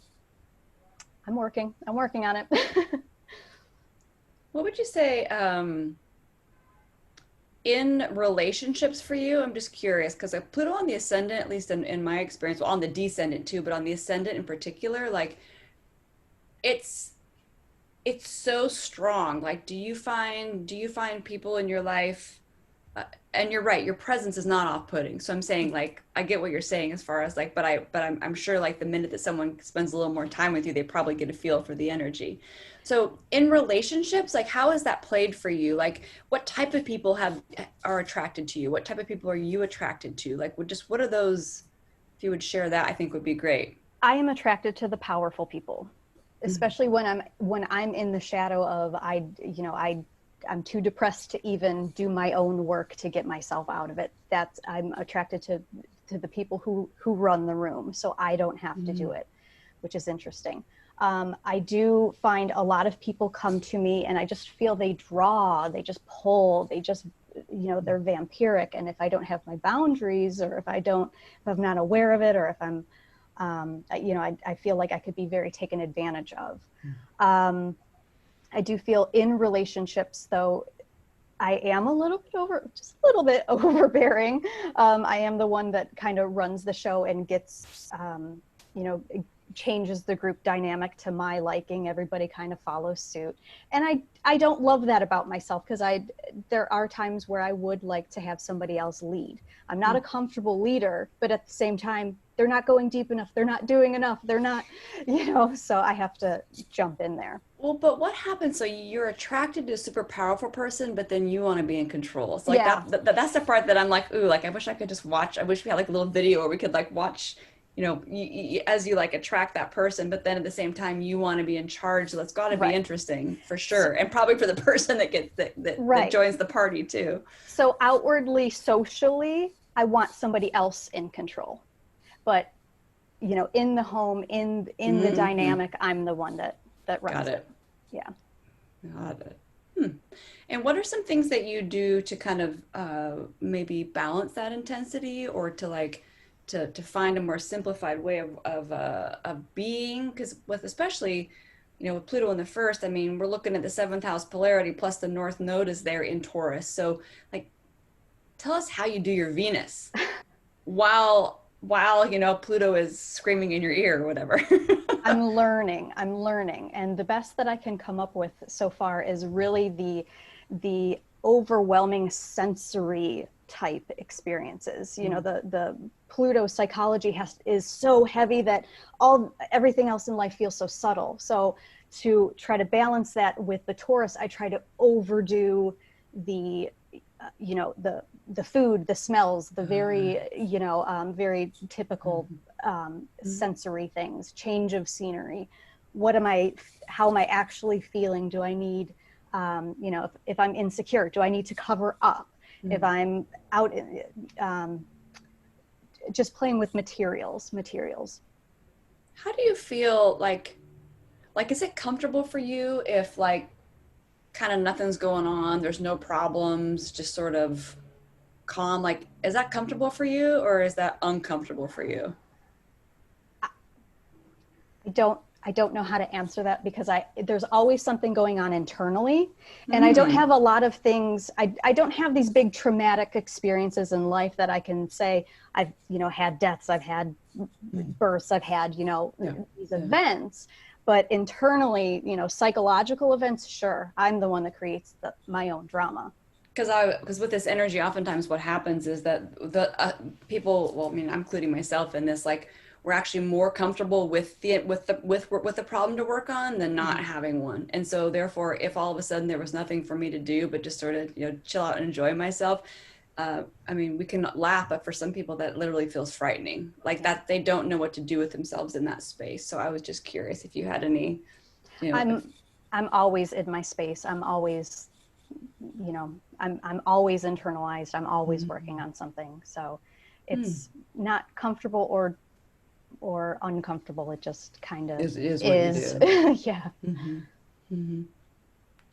I'm working on it. What would you say in relationships for you? I'm just curious because Pluto on the ascendant, at least in my experience, well, on the descendant too, but on the ascendant in particular, like it's so strong. Like, do you find people in your life? And you're right, your presence is not off-putting. So I'm saying, like, I get what you're saying as far as like, but I'm sure like the minute that someone spends a little more time with you, they probably get a feel for the energy. So in relationships, like, how is that played for you? Like, what type of people are attracted to you? What type of people are you attracted to? Like, what are those? If you would share that, I think would be great. I am attracted to the powerful people, especially when I'm in the shadow of I'm too depressed to even do my own work to get myself out of it. I'm attracted to the people who run the room, so I don't have to do it, which is interesting. I do find a lot of people come to me and I just feel they draw, they just pull, they just, you know, they're vampiric. And if I don't have my boundaries, or if I'm not aware of it, or if I'm, you know, I feel like I could be very taken advantage of. I do feel in relationships, though, I am just a little bit overbearing. I am the one that kind of runs the show and gets, you know, changes the group dynamic to my liking. Everybody kind of follows suit. And I don't love that about myself, because there are times where I would like to have somebody else lead. I'm not a comfortable leader, but at the same time, they're not going deep enough. They're not doing enough. They're not, you know, so I have to jump in there. Well, but what happens? So you're attracted to a super powerful person, but then you want to be in control. So like that's the part that I'm like, ooh, like I wish I could just watch. I wish we had like a little video where we could like watch, you know, as you like attract that person, but then at the same time you want to be in charge. So that's got to be interesting for sure, and probably for the person that gets that joins the party too. So outwardly, socially, I want somebody else in control, but you know, in the home, in the dynamic, I'm the one that runs it. Yeah. Got it. And what are some things that you do to kind of maybe balance that intensity, or to like to find a more simplified way of being? Because with especially, you know, with Pluto in the first, I mean, we're looking at the seventh house polarity plus the North Node is there in Taurus. So like, tell us how you do your Venus while you know Pluto is screaming in your ear or whatever. I'm learning, and the best that I can come up with so far is really the overwhelming sensory type experiences. You know, the Pluto psychology is so heavy that everything else in life feels so subtle. So to try to balance that with the Taurus, I try to overdo the you know, the food, the smells, the very, you know, very typical sensory things, change of scenery. How am I actually feeling? Do I need, if I'm insecure, do I need to cover up? If I'm out, just playing with materials. How do you feel like, is it comfortable for you if like kind of nothing's going on, there's no problems, just sort of calm? Like, is that comfortable for you or is that uncomfortable for you? I don't know how to answer that because there's always something going on internally, and I don't have a lot of things. I don't have these big traumatic experiences in life that I can say I've, had deaths, I've had births, I've had, these events, but internally, psychological events, sure. I'm the one that creates my own drama. Because with this energy, oftentimes what happens is that the people, well, I mean, I'm including myself in this, like we're actually more comfortable with the problem to work on than not having one. And so therefore, if all of a sudden there was nothing for me to do but just sort of chill out and enjoy myself, I mean, we can laugh, but for some people that literally feels frightening, like that they don't know what to do with themselves in that space. So I was just curious if you had any, I'm always in my space. I'm always, I'm always internalized. I'm always working on something. So it's not comfortable or uncomfortable. It just kind of is what you do. Yeah.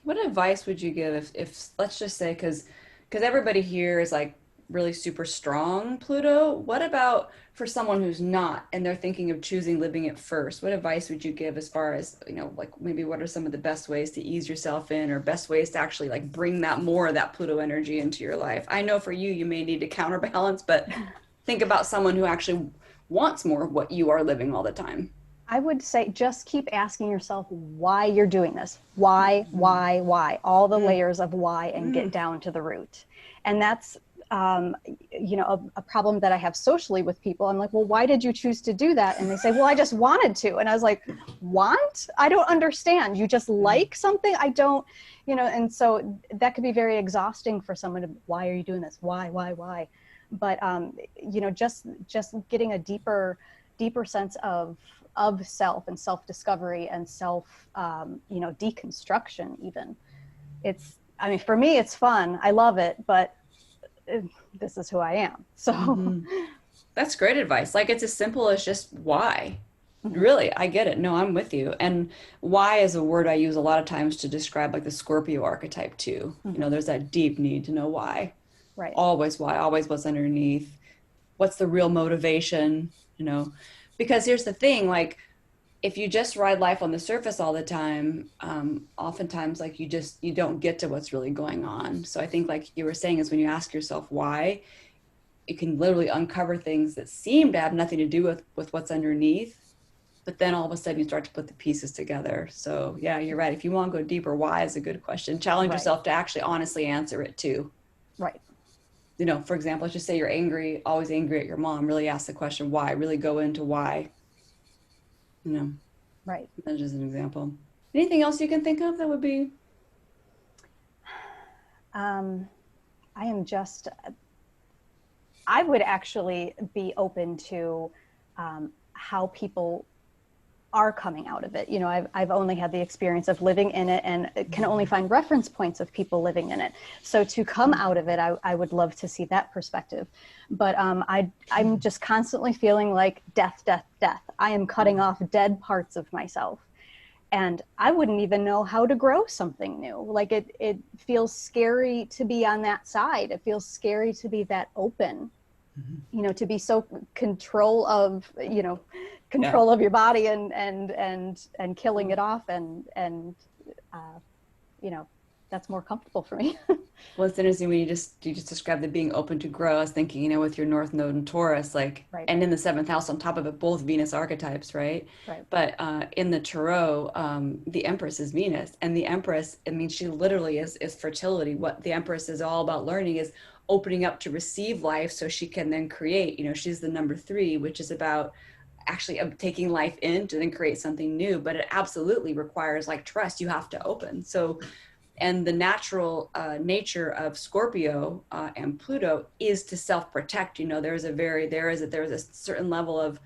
What advice would you give if let's just say, because everybody here is like really super strong Pluto. What about for someone who's not and they're thinking of choosing living it first? What advice would you give as far as, like maybe what are some of the best ways to ease yourself in, or best ways to actually like bring that more of that Pluto energy into your life? I know for you may need to counterbalance, but think about someone who actually wants more of what you are living all the time. I would say just keep asking yourself why you're doing this. Why, all the layers of why, and get down to the root. And that's, a problem that I have socially with people. I'm like, well, why did you choose to do that? And they say, well, I just wanted to. And I was like, want? I don't understand. You just like something? I don't, and so that could be very exhausting for someone to, why are you doing this? Why? But, just getting a deeper sense of self and self-discovery and self, deconstruction even. For me, it's fun. I love it, but this is who I am. So That's great advice. Like it's as simple as just why. Really, I get it. No, I'm with you. And why is a word I use a lot of times to describe like the Scorpio archetype too. There's that deep need to know why. Right. Always why, always what's underneath. What's the real motivation, Because here's the thing, like if you just ride life on the surface all the time, oftentimes like you don't get to what's really going on. So I think like you were saying is when you ask yourself why, you can literally uncover things that seem to have nothing to do with what's underneath, but then all of a sudden you start to put the pieces together. So yeah, you're right. If you want to go deeper, why is a good question. Challenge yourself to actually honestly answer it too. Right. For example, let's just say you're angry, always angry at your mom. Really ask the question why. Really go into why. Right. That's just an example. Anything else you can think of that would be? I would actually be open to how people are coming out of it. I've only had the experience of living in it and can only find reference points of people living in it. So to come out of it, I would love to see that perspective. But I'm just constantly feeling like death. I am cutting off dead parts of myself. And I wouldn't even know how to grow something new. Like it feels scary to be on that side. It feels scary to be that open, to be so control of your body and killing it off. And that's more comfortable for me. Well, it's interesting when you just described the being open to grow. I was thinking, with your North Node and Taurus, like, right. And in the seventh house on top of it, both Venus archetypes, right? Right. But in the Tarot, the Empress is Venus, and the Empress, she literally is fertility. What the Empress is all about learning is opening up to receive life, so she can then create. She's the number 3, which is about actually taking life in to then create something new. But it absolutely requires like trust. You have to open. So. And the natural nature of Scorpio and Pluto is to self-protect. There is a certain level of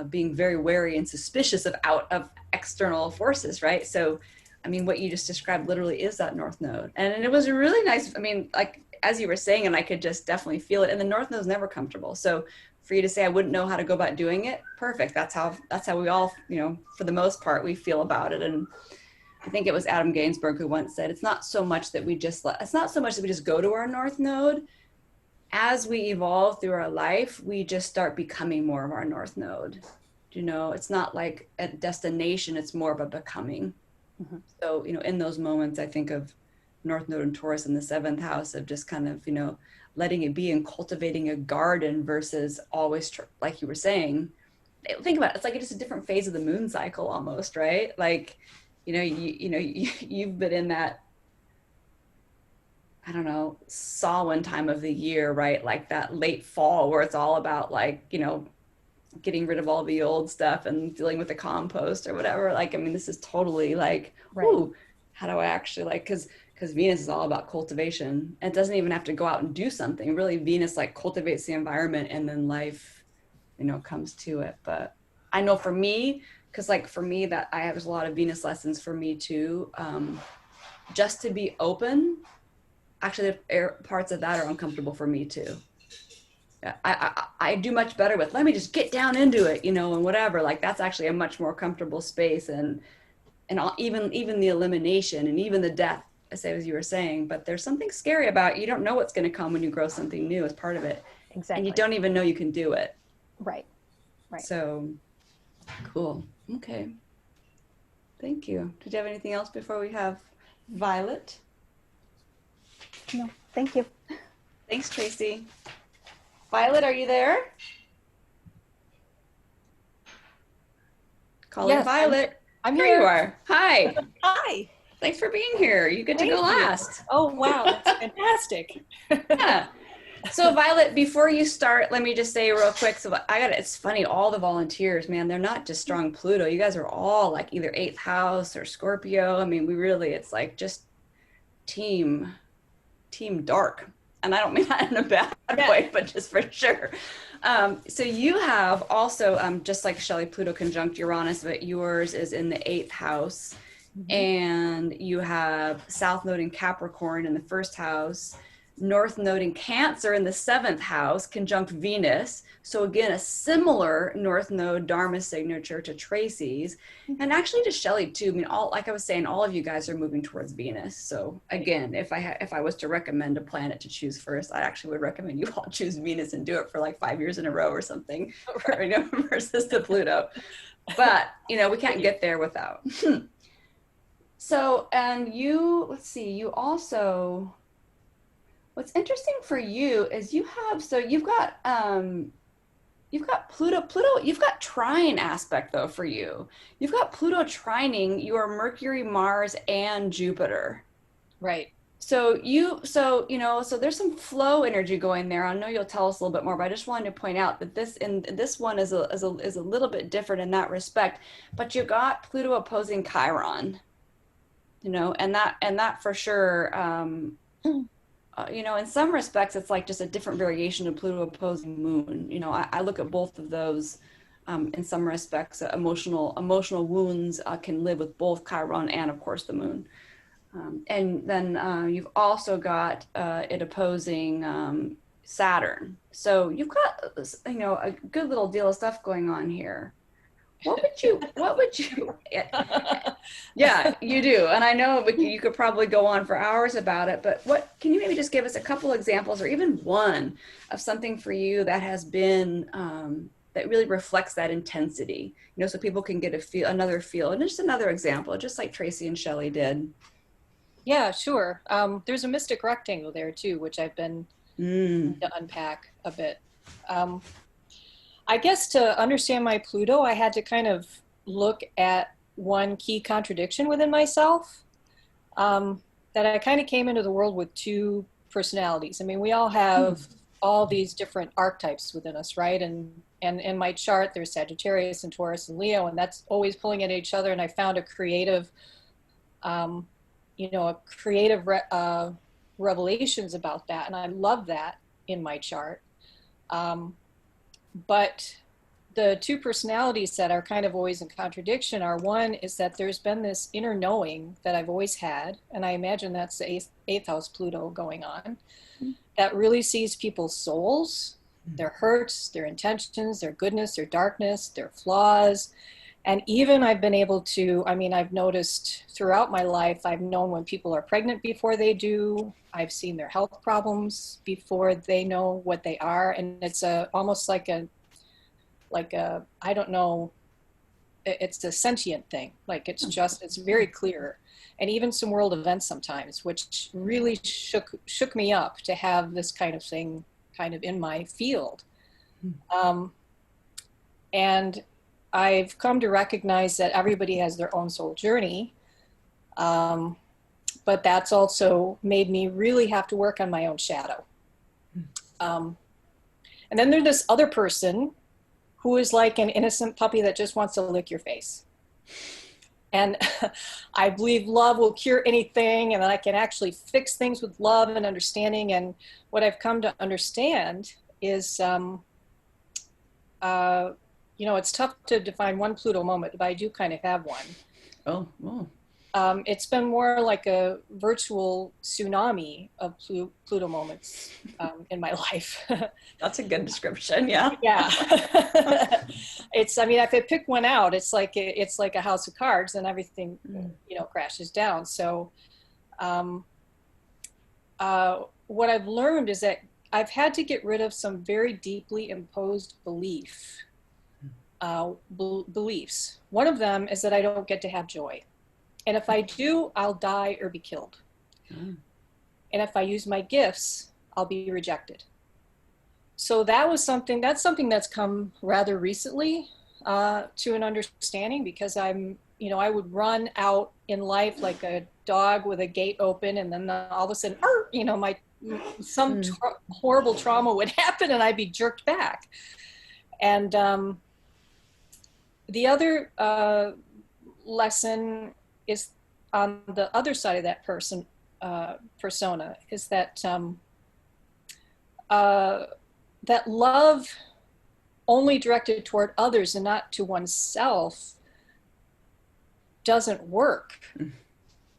being very wary and suspicious of external forces, right? So, I mean, what you just described literally is that North Node. And it was really nice. I mean, like, as you were saying, and I could just definitely feel it. And the North Node is never comfortable. So for you to say, I wouldn't know how to go about doing it, perfect. That's how we all, for the most part, we feel about it. And I think it was Adam Gainsbourg who once said, it's not so much that we just go to our North Node. As we evolve through our life, we just start becoming more of our North Node. It's not like a destination, it's more of a becoming. Mm-hmm. So, in those moments, I think of North Node and Taurus in the 7th house of just kind of, letting it be and cultivating a garden versus always, like you were saying, think about it, it's like it's a different phase of the moon cycle almost, right? Like, you've been in that, I don't know, Samhain time of the year, right? Like that late fall where it's all about like, getting rid of all the old stuff and dealing with the compost or whatever. Like, I mean, this is totally like, right. Ooh, how do I actually like, because Venus is all about cultivation. It doesn't even have to go out and do something. Really, Venus like cultivates the environment and then life, comes to it. But I know for me, because like for me that I have a lot of Venus lessons for me too. Just to be open, actually the parts of that are uncomfortable for me too. I do much better with, let me just get down into it, and whatever, like that's actually a much more comfortable space and even the elimination and even the death, as you were saying, but there's something scary about, you don't know what's going to come when you grow something new as part of it. Exactly. And you don't even know you can do it. Right. So cool. Okay. Thank you. Did you have anything else before we have Violet? No, thank you. Thanks, Tracy. Violet, are you there? Calling yes, Violet. I'm here. Here You are. Hi. Hi. Thanks for being here. You get to go last. Oh, wow. That's fantastic. Yeah. So Violet, before you start, let me just say real quick. So it's funny, all the volunteers, man, they're not just strong Pluto. You guys are all like either 8th house or Scorpio. I mean, it's like just team dark. And I don't mean that in a bad way, but just for sure. So you have also, just like Shelley, Pluto conjunct Uranus, but yours is in the 8th house. Mm-hmm. And you have South Node in Capricorn in the 1st house, North Node in Cancer in the 7th house, conjunct Venus. So again, a similar North Node Dharma signature to Tracy's, and actually to Shelley too. I mean, like I was saying, all of you guys are moving towards Venus. So again, if I was to recommend a planet to choose first, I actually would recommend you all choose Venus and do it for like 5 years in a row or something, versus the Pluto. But we can't get there without. So, and let's see, you also. What's interesting for you is you've got Pluto, you've got trine aspect though for you. You've got Pluto trining your Mercury, Mars, and Jupiter. Right. So there's some flow energy going there. I know you'll tell us a little bit more, but I just wanted to point out that this one is a little bit different in that respect. But you got Pluto opposing Chiron, and that for sure. In some respects, it's like just a different variation of Pluto opposing Moon. I look at both of those in some respects. Emotional wounds can live with both Chiron and, of course, the Moon. And then you've also got it opposing Saturn. So you've got, a good little deal of stuff going on here. What would you, yeah, you do. And I know you could probably go on for hours about it, but can you maybe just give us a couple examples or even one of something for you that has been, that really reflects that intensity, so people can get another feel, and just another example, just like Tracy and Shelley did. Yeah, sure. There's a mystic rectangle there too, which I've been to unpack a bit. I guess to understand my Pluto, I had to kind of look at one key contradiction within myself, that I kind of came into the world with 2 personalities. I mean, we all have all these different archetypes within us, right? And in my chart, there's Sagittarius and Taurus and Leo, and that's always pulling at each other. And I found a creative, revelations about that. And I love that in my chart. But the two personalities that are kind of always in contradiction are, one is that there's been this inner knowing that I've always had, and I imagine that's the eighth house Pluto going on, that really sees people's souls, their hurts, their intentions, their goodness, their darkness, their flaws. And even I've been able to, I mean, I've noticed throughout my life, I've known when people are pregnant before they do. I've seen their health problems before they know what they are. And it's almost like a, I don't know, it's a sentient thing. Like it's very clear. And even some world events sometimes, which really shook me up to have this kind of thing kind of in my field. And I've come to recognize that everybody has their own soul journey. But that's also made me really have to work on my own shadow. And then there's this other person who is like an innocent puppy that just wants to lick your face. And I believe love will cure anything, and that I can actually fix things with love and understanding. And what I've come to understand is, it's tough to define one Pluto moment, but I do kind of have one. Oh. It's been more like a virtual tsunami of Pluto moments in my life. That's a good description. Yeah. Yeah. I mean, if I pick one out, it's like a house of cards, and everything, crashes down. So, what I've learned is that I've had to get rid of some very deeply imposed beliefs. One of them is that I don't get to have joy. And if I do, I'll die or be killed. And if I use my gifts, I'll be rejected. So that's something that's come rather recently to an understanding, because I would run out in life like a dog with a gate open, and then all of a sudden, horrible trauma would happen and I'd be jerked back. And the other lesson is on the other side of that persona, is that that love only directed toward others and not to oneself doesn't work.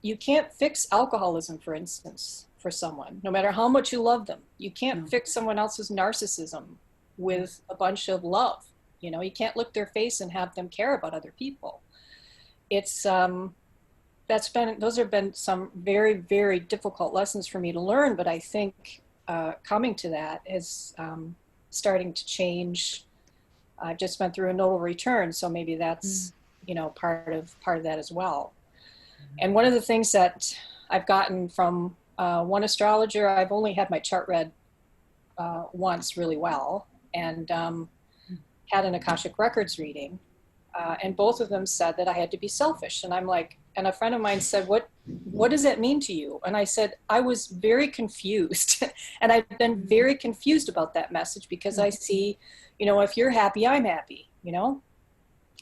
You can't fix alcoholism, for instance, for someone, no matter how much you love them. You can't fix someone else's narcissism with a bunch of love. You can't look their face and have them care about other people. It's those have been some very, very difficult lessons for me to learn, but I think coming to that is starting to change. I've just went through a nodal return, so maybe that's part of that as well. And one of the things that I've gotten from one astrologer, I've only had my chart read once really well, and had an Akashic Records reading, and both of them said that I had to be selfish. And I'm like, and a friend of mine said, what does that mean to you? And I said, I was very confused. And I've been very confused about that message, because I see, if you're happy, I'm happy.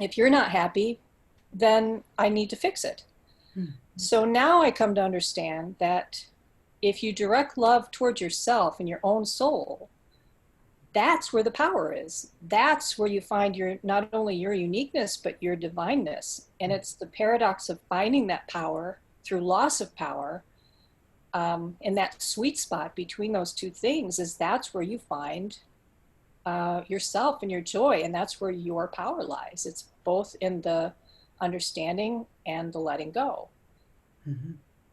If you're not happy, then I need to fix it. So now I come to understand that if you direct love towards yourself and your own soul, that's where the power is. That's where you find not only your uniqueness, but your divineness. And it's the paradox of finding that power through loss of power. And that sweet spot between those two things that's where you find yourself and your joy. And that's where your power lies. It's both in the understanding and the letting go.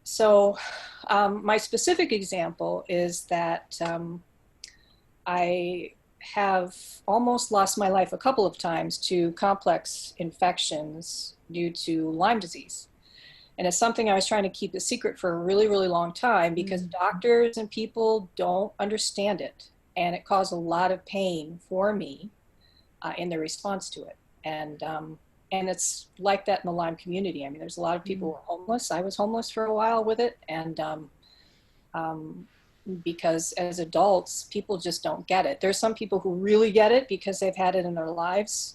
So my specific example is that I have almost lost my life a couple of times to complex infections due to Lyme disease. And it's something I was trying to keep a secret for a really, really long time, because doctors and people don't understand it. And it caused a lot of pain for me in the response to it. And it's like that in the Lyme community. I mean, there's a lot of people who are homeless. I was homeless for a while with it. And because as adults, people just don't get it. There's some people who really get it because they've had it in their lives,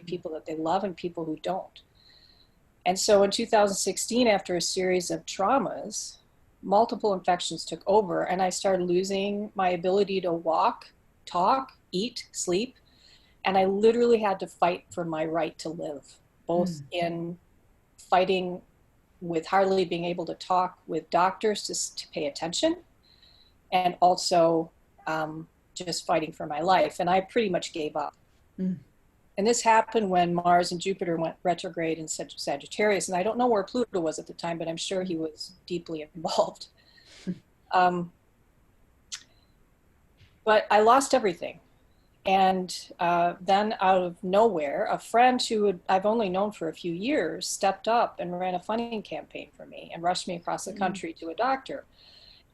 people that they love, and people who don't. And so in 2016, after a series of traumas, multiple infections took over, and I started losing my ability to walk, talk, eat, sleep. And I literally had to fight for my right to live, both in fighting with hardly being able to talk with doctors to pay attention, and also just fighting for my life. And I pretty much gave up. And this happened when Mars and Jupiter went retrograde in Sagittarius. And I don't know where Pluto was at the time, but I'm sure he was deeply involved. But I lost everything. And then out of nowhere, a friend who I've only known for a few years stepped up and ran a funding campaign for me and rushed me across the country to a doctor.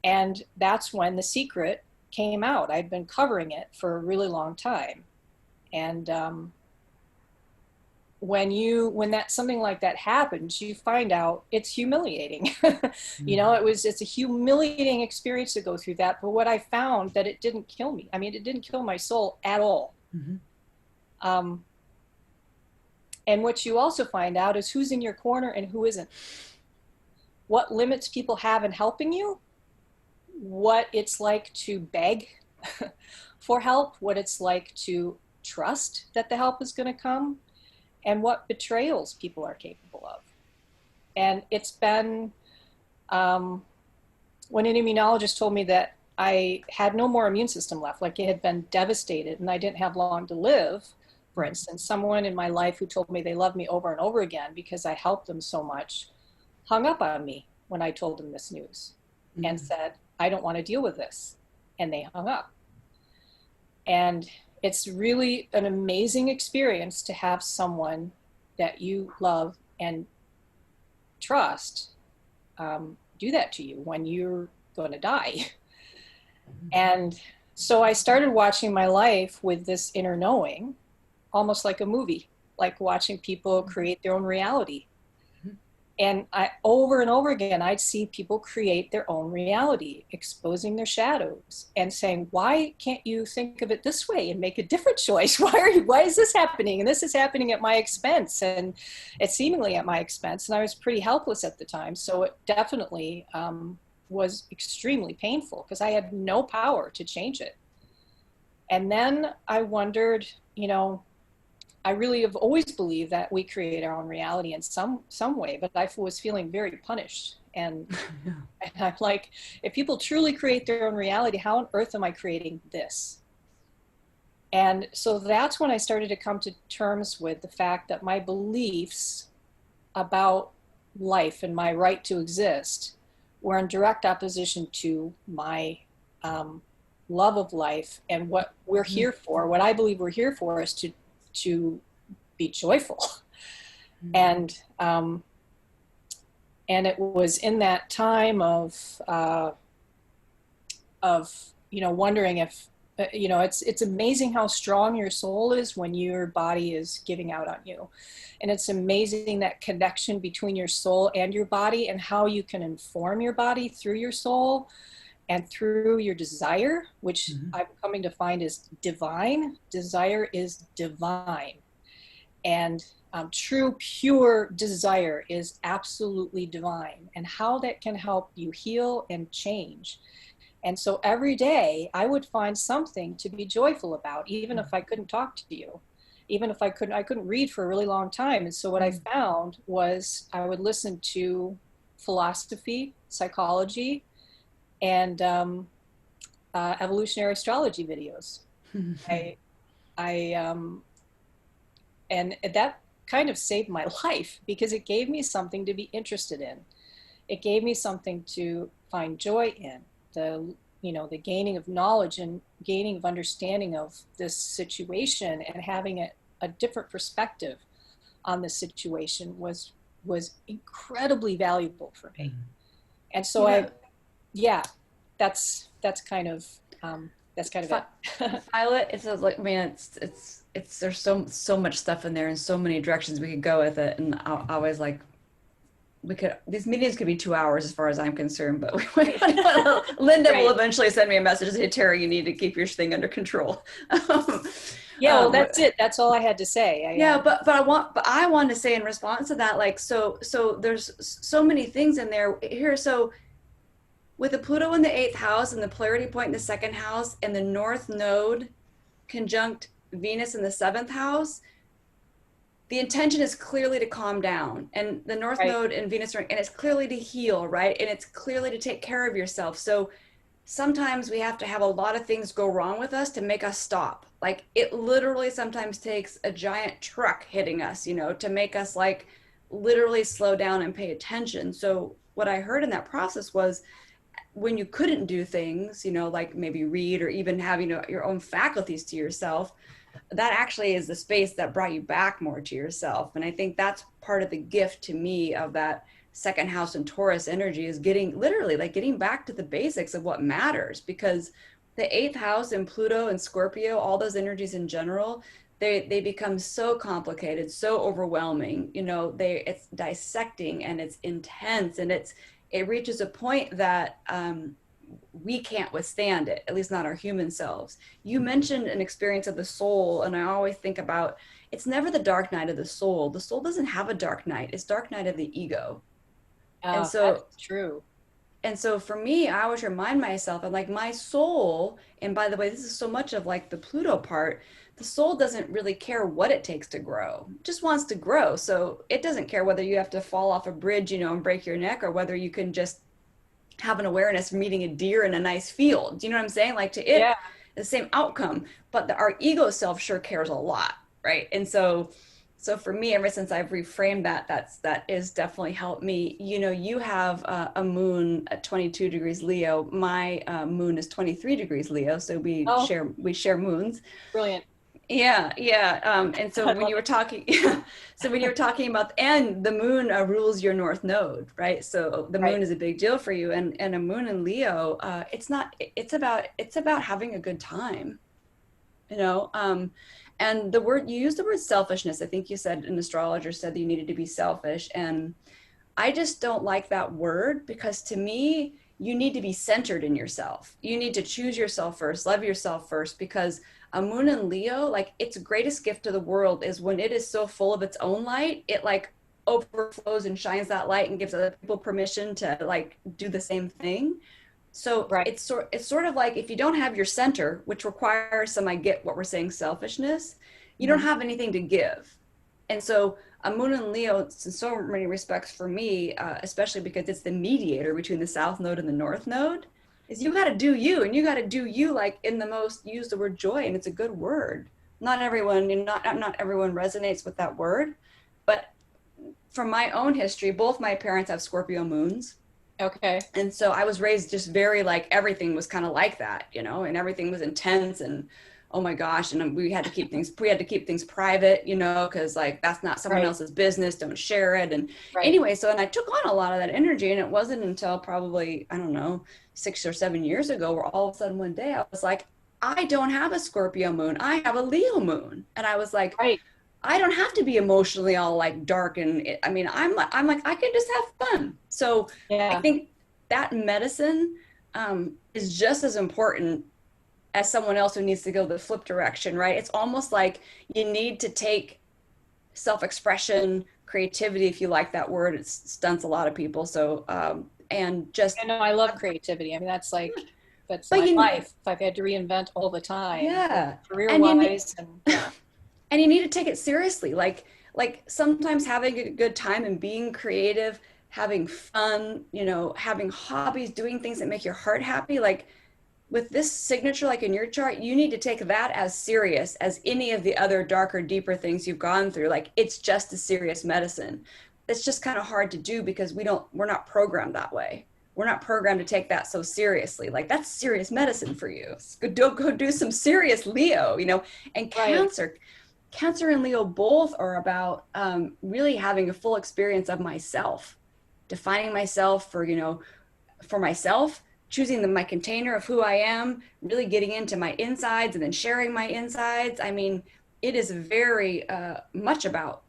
And that's when the secret came out. I'd been covering it for a really long time. And when something like that happens, you find out it's humiliating. It's a humiliating experience to go through that. But what I found, that it didn't kill me. I mean, it didn't kill my soul at all. And what you also find out is who's in your corner and who isn't. What limits people have in helping you, what it's like to beg for help, what it's like to trust that the help is going to come, and what betrayals people are capable of. And it's been, when an immunologist told me that I had no more immune system left, like it had been devastated and I didn't have long to live, for instance, someone in my life who told me they loved me over and over again because I helped them so much, hung up on me when I told them this news and said, I don't want to deal with this. And they hung up. And it's really an amazing experience to have someone that you love and trust do that to you when you're going to die. And so I started watching my life with this inner knowing, almost like a movie, like watching people create their own reality. And over and over again, I'd see people create their own reality, exposing their shadows and saying, why can't you think of it this way and make a different choice? Why is this happening? And this is happening at my expense. And it's seemingly at my expense. And I was pretty helpless at the time. So it definitely was extremely painful because I had no power to change it. And then I wondered, I really have always believed that we create our own reality in some way, but I was feeling very punished. And, and I'm like, if people truly create their own reality, how on earth am I creating this? And so that's when I started to come to terms with the fact that my beliefs about life and my right to exist were in direct opposition to my love of life and what we're here for. What I believe we're here for is to be joyful. And it was in that time of wondering if it's amazing how strong your soul is when your body is giving out on you. And it's amazing that connection between your soul and your body and how you can inform your body through your soul and through your desire, which I'm coming to find is divine. Desire is divine. And true, pure desire is absolutely divine. And how that can help you heal and change. And so every day I would find something to be joyful about, even if I couldn't talk to you, even if I couldn't read for a really long time. And so what I found was I would listen to philosophy, psychology, and evolutionary astrology videos. And that kind of saved my life because it gave me something to be interested in. It gave me something to find joy in. The gaining of knowledge and gaining of understanding of this situation and having a different perspective on the situation was incredibly valuable for me. And so that's kind of it. Violet, it's there's so much stuff in there and so many directions we could go with it. And I was like, these meetings could be 2 hours as far as I'm concerned, but Linda will eventually send me a message and say, Tara, you need to keep your thing under control. Well, that's it. That's all I had to say. But I want to say in response to that, like, so there's so many things in there here. So with the Pluto in the 8th house and the polarity point in the 2nd house and the North Node conjunct Venus in the 7th house, the intention is clearly to calm down, and the North Right. Node and Venus, and it's clearly to heal, right? And it's clearly to take care of yourself. So sometimes we have to have a lot of things go wrong with us to make us stop. Like it literally sometimes takes a giant truck hitting us, to make us like literally slow down and pay attention. So what I heard in that process was when you couldn't do things, like maybe read or even have, your own faculties to yourself, that actually is the space that brought you back more to yourself. And I think that's part of the gift to me of that second house and Taurus energy, is getting literally like getting back to the basics of what matters. Because the 8th house and Pluto and Scorpio, all those energies in general, they become so complicated, so overwhelming. It's dissecting and it's intense, and it reaches a point that we can't withstand it, at least not our human selves. You mentioned an experience of the soul, and I always think about, it's never the dark night of the soul. The soul doesn't have a dark night. It's dark night of the ego. And so That's true. and so for me, I always remind myself, I'm like, my soul, and by the way, this is so much of like the Pluto part, the soul doesn't really care what it takes to grow. It just wants to grow. So it doesn't care whether you have to fall off a bridge, and break your neck, or whether you can just have an awareness of meeting a deer in a nice field. Do you know what I'm saying? Like to it, Yeah. the same outcome, but our ego self sure cares a lot, right? And so for me, ever since I've reframed that is definitely helped me. You have a moon at 22 degrees Leo. My moon is 23 degrees Leo, so we Oh, share moons. brilliant. Yeah, yeah. And so I when love you were it. talking, yeah, so when you were talking about, and the moon rules your North Node, right? So the moon Right. is a big deal for you, and a moon in Leo, it's not, it's about having a good time, you know. And you used the word selfishness. I think you said an astrologer said that you needed to be selfish, and I just don't like that word, because to me, you need to be centered in yourself. You need to choose yourself first, love yourself first, because a moon in Leo, like its greatest gift to the world is when it is so full of its own light, it like overflows and shines that light and gives other people permission to like do the same thing. So Right. it's sort of like, if you don't have your center, which requires some, I get what we're saying, selfishness, you don't Mhm. have anything to give. And so a moon in Leo, in so many respects for me, especially because it's the mediator between the South Node and the North Node, is you got to do you, and you got to do you like in the most, use the word joy, and it's a good word. Not everyone, not everyone resonates with that word, but from my own history, both my parents have Scorpio moons. Okay. And so I was raised just very like, everything was kind of like that, and everything was intense, and oh my gosh, and we had to keep things private, because like that's not someone Right. else's business, don't share it. And Right. anyway, so, and I took on a lot of that energy, and it wasn't until probably, I don't know, 6 or 7 years ago, where all of a sudden one day I was like, I don't have a Scorpio moon, I have a Leo moon. And I was like, Right. I don't have to be emotionally all like dark, and I mean, I'm like I can just have fun. So I Yeah. think that medicine is just as important as someone else who needs to go the flip direction, right? It's almost like you need to take self-expression, creativity, if you like that word. It stunts a lot of people. So and just, I know I love creativity. I mean, that's but my life. I've had to reinvent all the time, yeah, career and wise, and yeah. and you need to take it seriously. Like sometimes having a good time and being creative, having fun, having hobbies, doing things that make your heart happy, like with this signature, like in your chart, you need to take that as serious as any of the other darker, deeper things you've gone through. Like it's just a serious medicine. It's just kind of hard to do because we're not programmed that way. We're not programmed to take that so seriously. Like that's serious medicine for you. Go do some serious Leo, and Right. Cancer and Leo both are about really having a full experience of myself, defining myself for myself, choosing my container of who I am, really getting into my insides and then sharing my insides. I mean, it is very much about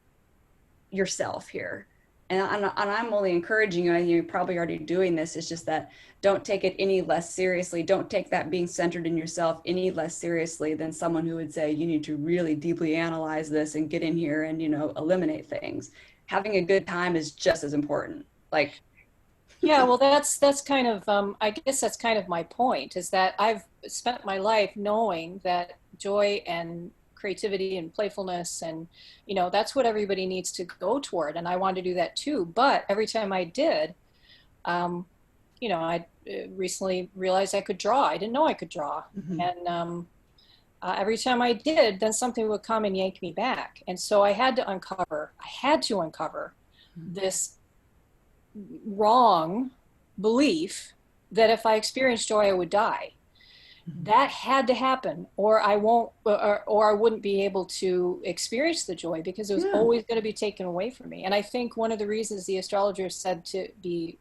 yourself here. And I'm only encouraging you, and you're probably already doing this, it's just that don't take it any less seriously. Don't take that being centered in yourself any less seriously than someone who would say you need to really deeply analyze this and get in here and, eliminate things. Having a good time is just as important. Like, Yeah, well, that's kind of I guess that's kind of my point, is that I've spent my life knowing that joy and creativity and playfulness, and that's what everybody needs to go toward, and I wanted to do that too. But every time I did, I recently realized I could draw. I didn't know I could draw. Mm-hmm. And every time I did, then something would come and yank me back. And so I had to uncover this wrong belief that if I experienced joy, I would die. That had to happen, or I wouldn't be able to experience the joy, because it was always going to be taken away from me. And I think one of the reasons the astrologer said to be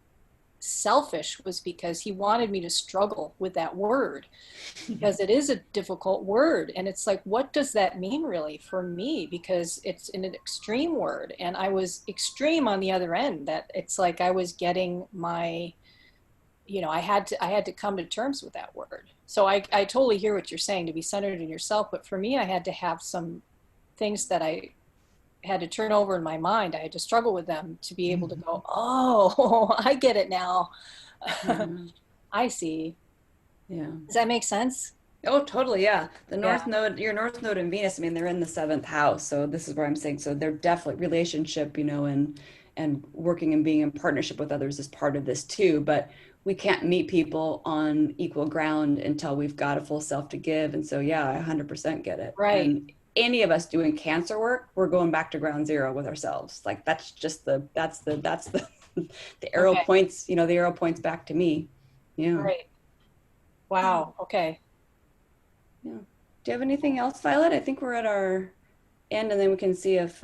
selfish was because he wanted me to struggle with that word, because it is a difficult word. And it's like, what does that mean really for me? Because it's an extreme word, and I was extreme on the other end, that it's like I was getting my, I had to come to terms with that word. So I totally hear what you're saying, to be centered in yourself. But for me, I had to have some things that I had to turn over in my mind. I had to struggle with them to be able to go, oh, I get it now. I see. Yeah. Does that make sense? Oh, totally. Yeah. The North Node, your North Node and Venus, I mean, they're in the 7th house. So this is where I'm saying, so they're definitely relationship, and working and being in partnership with others is part of this too. But we can't meet people on equal ground until we've got a full self to give. And so, yeah, I 100% get it. Right. And any of us doing Cancer work, we're going back to ground zero with ourselves. Like that's the the arrow points, the arrow points back to me. Yeah. Right. Wow. Okay. Yeah. Do you have anything else, Violet? I think we're at our end, and then we can see if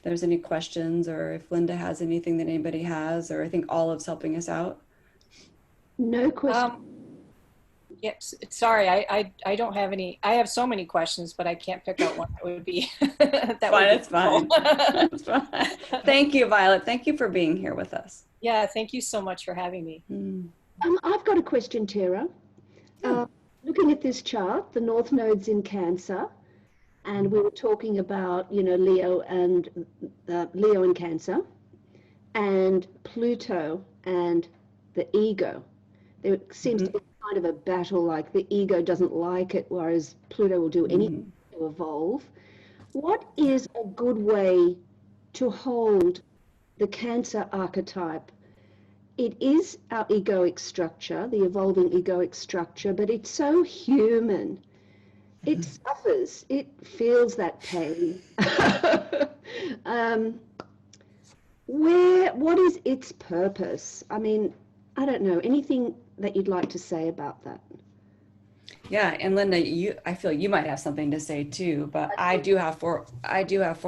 there's any questions, or if Linda has anything that anybody has, or I think Olive's helping us out. No question. Yes. Sorry, I don't have any. I have so many questions, but I can't pick out one that would be. It's fine. It's fine. Thank you, Violet. Thank you for being here with us. Yeah. Thank you so much for having me. I've got a question, Tara. Looking at this chart, the North Node's in Cancer, and we were talking about, Leo and Cancer, and Pluto and the ego. There seems to be kind of a battle, like the ego doesn't like it, whereas Pluto will do anything to evolve. What is a good way to hold the Cancer archetype? It is our egoic structure, the evolving egoic structure, but it's so human. It suffers. It feels that pain. What is its purpose? I mean, I don't know. Anything that you'd like to say about that? Yeah, and Linda, I feel you might have something to say too, but I do have four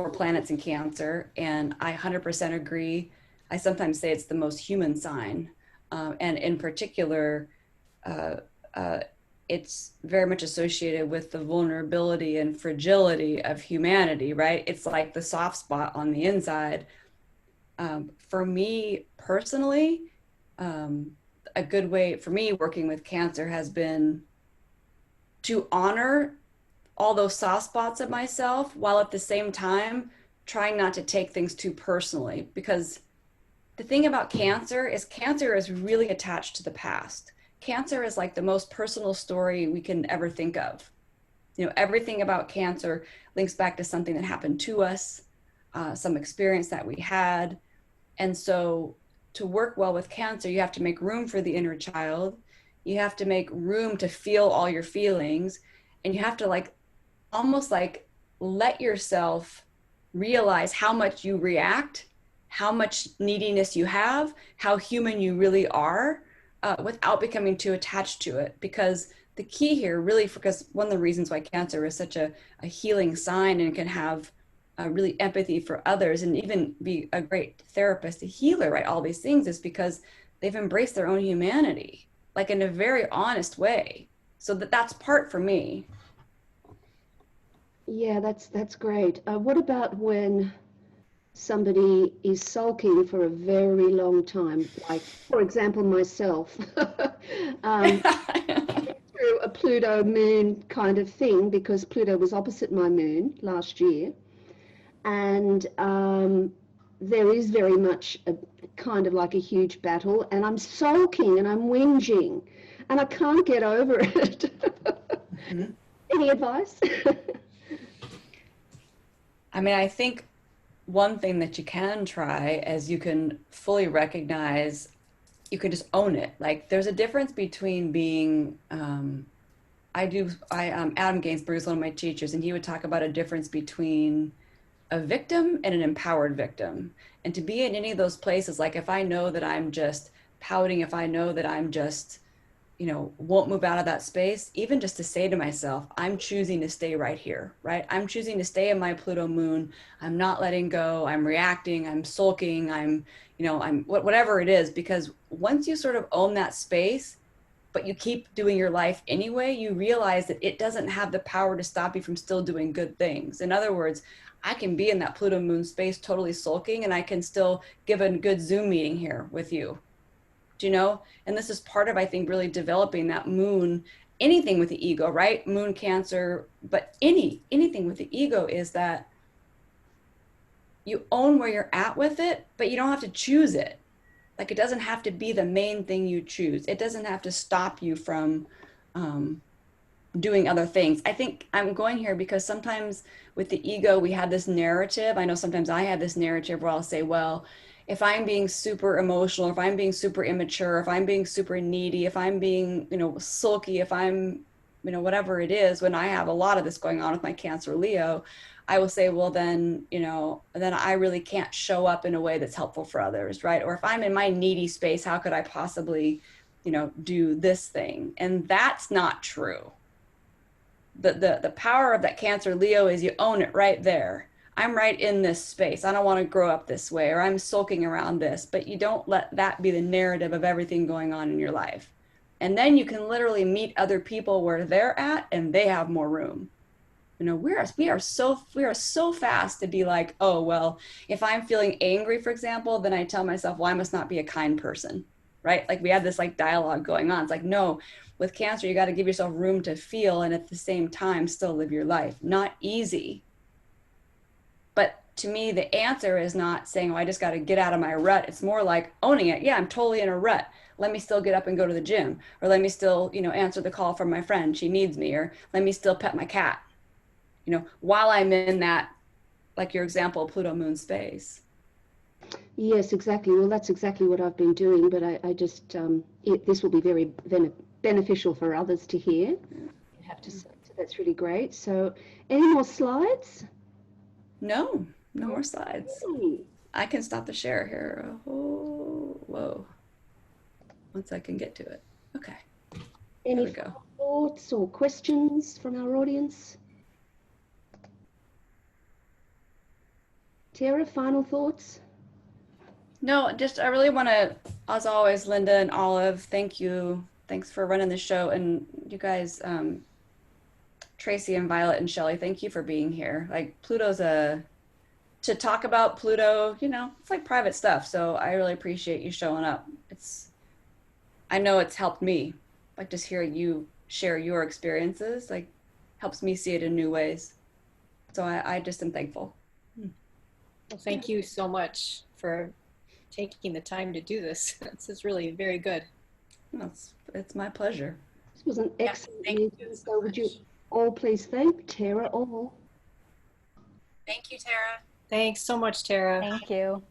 planets in Cancer, and I 100% agree. I sometimes say it's the most human sign, and in particular, it's very much associated with the vulnerability and fragility of humanity, right? It's like the soft spot on the inside. For me personally, a good way for me working with Cancer has been to honor all those soft spots of myself, while at the same time trying not to take things too personally. Because the thing about Cancer is really attached to the past. Cancer is like the most personal story we can ever think of. Everything about Cancer links back to something that happened to us, some experience that we had. And so to work well with Cancer, you have to make room for the inner child. You have to make room to feel all your feelings, and you have to almost let yourself realize how much you react, how much neediness you have, how human you really are, without becoming too attached to it. Because the key here really, because one of the reasons why Cancer is such a healing sign and can have really empathy for others and even be a great therapist, a healer, right? All these things is because they've embraced their own humanity, in a very honest way. So that's part for me. Yeah, that's great. What about when somebody is sulking for a very long time? Like, for example, myself, through a Pluto moon kind of thing, because Pluto was opposite my moon last year. And there is very much a kind of like a huge battle, and I'm sulking and I'm whinging and I can't get over it. Any advice? I mean, I think one thing that you can try is you can fully recognize, you can just own it. Like there's a difference between being, Adam Gainsbourg is one of my teachers, and he would talk about a difference between a victim and an empowered victim. And to be in any of those places, like if I know that I'm just pouting, if I know that I'm just, won't move out of that space, even just to say to myself, I'm choosing to stay right here, right? I'm choosing to stay in my Pluto moon. I'm not letting go. I'm reacting. I'm sulking. I'm whatever it is, because once you sort of own that space, but you keep doing your life anyway, you realize that it doesn't have the power to stop you from still doing good things. In other words, I can be in that Pluto moon space totally sulking, and I can still give a good Zoom meeting here with you. Do you know? And this is part of, I think, really developing that moon, anything with the ego, right? Moon Cancer, but anything with the ego is that you own where you're at with it, but you don't have to choose it. Like it doesn't have to be the main thing you choose. It doesn't have to stop you from doing other things. I think I'm going here because sometimes with the ego, we have this narrative. I know sometimes I have this narrative where I'll say, well, if I'm being super emotional, if I'm being super immature, if I'm being super needy, if I'm being, sulky, if I'm, whatever it is, when I have a lot of this going on with my Cancer Leo, I will say, well, then I really can't show up in a way that's helpful for others, right? Or if I'm in my needy space, how could I possibly, do this thing? And that's not true. The power of that Cancer Leo is you own it right there. I'm right in this space. I don't want to grow up this way, or I'm sulking around this, but you don't let that be the narrative of everything going on in your life. And then you can literally meet other people where they're at and they have more room. We are so fast to be like, oh, well, if I'm feeling angry, for example, then I tell myself, well, I must not be a kind person, right? Like we have this like dialogue going on. It's like, no, with Cancer, you got to give yourself room to feel and at the same time still live your life. Not easy. But to me, the answer is not saying, oh, I just got to get out of my rut. It's more like owning it. Yeah, I'm totally in a rut. Let me still get up and go to the gym, or let me still, answer the call from my friend. She needs me, or let me still pet my cat, while I'm in that, like your example, Pluto moon space. Yes, exactly. Well, that's exactly what I've been doing, but I just, this will be very beneficial for others to hear. I have to say, so that's really great. So, any more slides? No more slides. I can stop the share here. Oh, whoa. Once I can get to it. Okay. Any thoughts or questions from our audience? Tara, final thoughts? No, just I really want to, as always, Linda and Olive, thank you. Thanks for running the show. And you guys, Tracy and Violet and Shelley, thank you for being here. Like to talk about Pluto, it's like private stuff. So I really appreciate you showing up. I know it's helped me. Like just hearing you share your experiences, like helps me see it in new ways. So I just am thankful. Well, thank you so much for taking the time to do this. This is really very good. It's my pleasure. This was an excellent meeting. So would you all please thank Tara all? Thank you, Tara. Thanks so much, Tara. Thank you.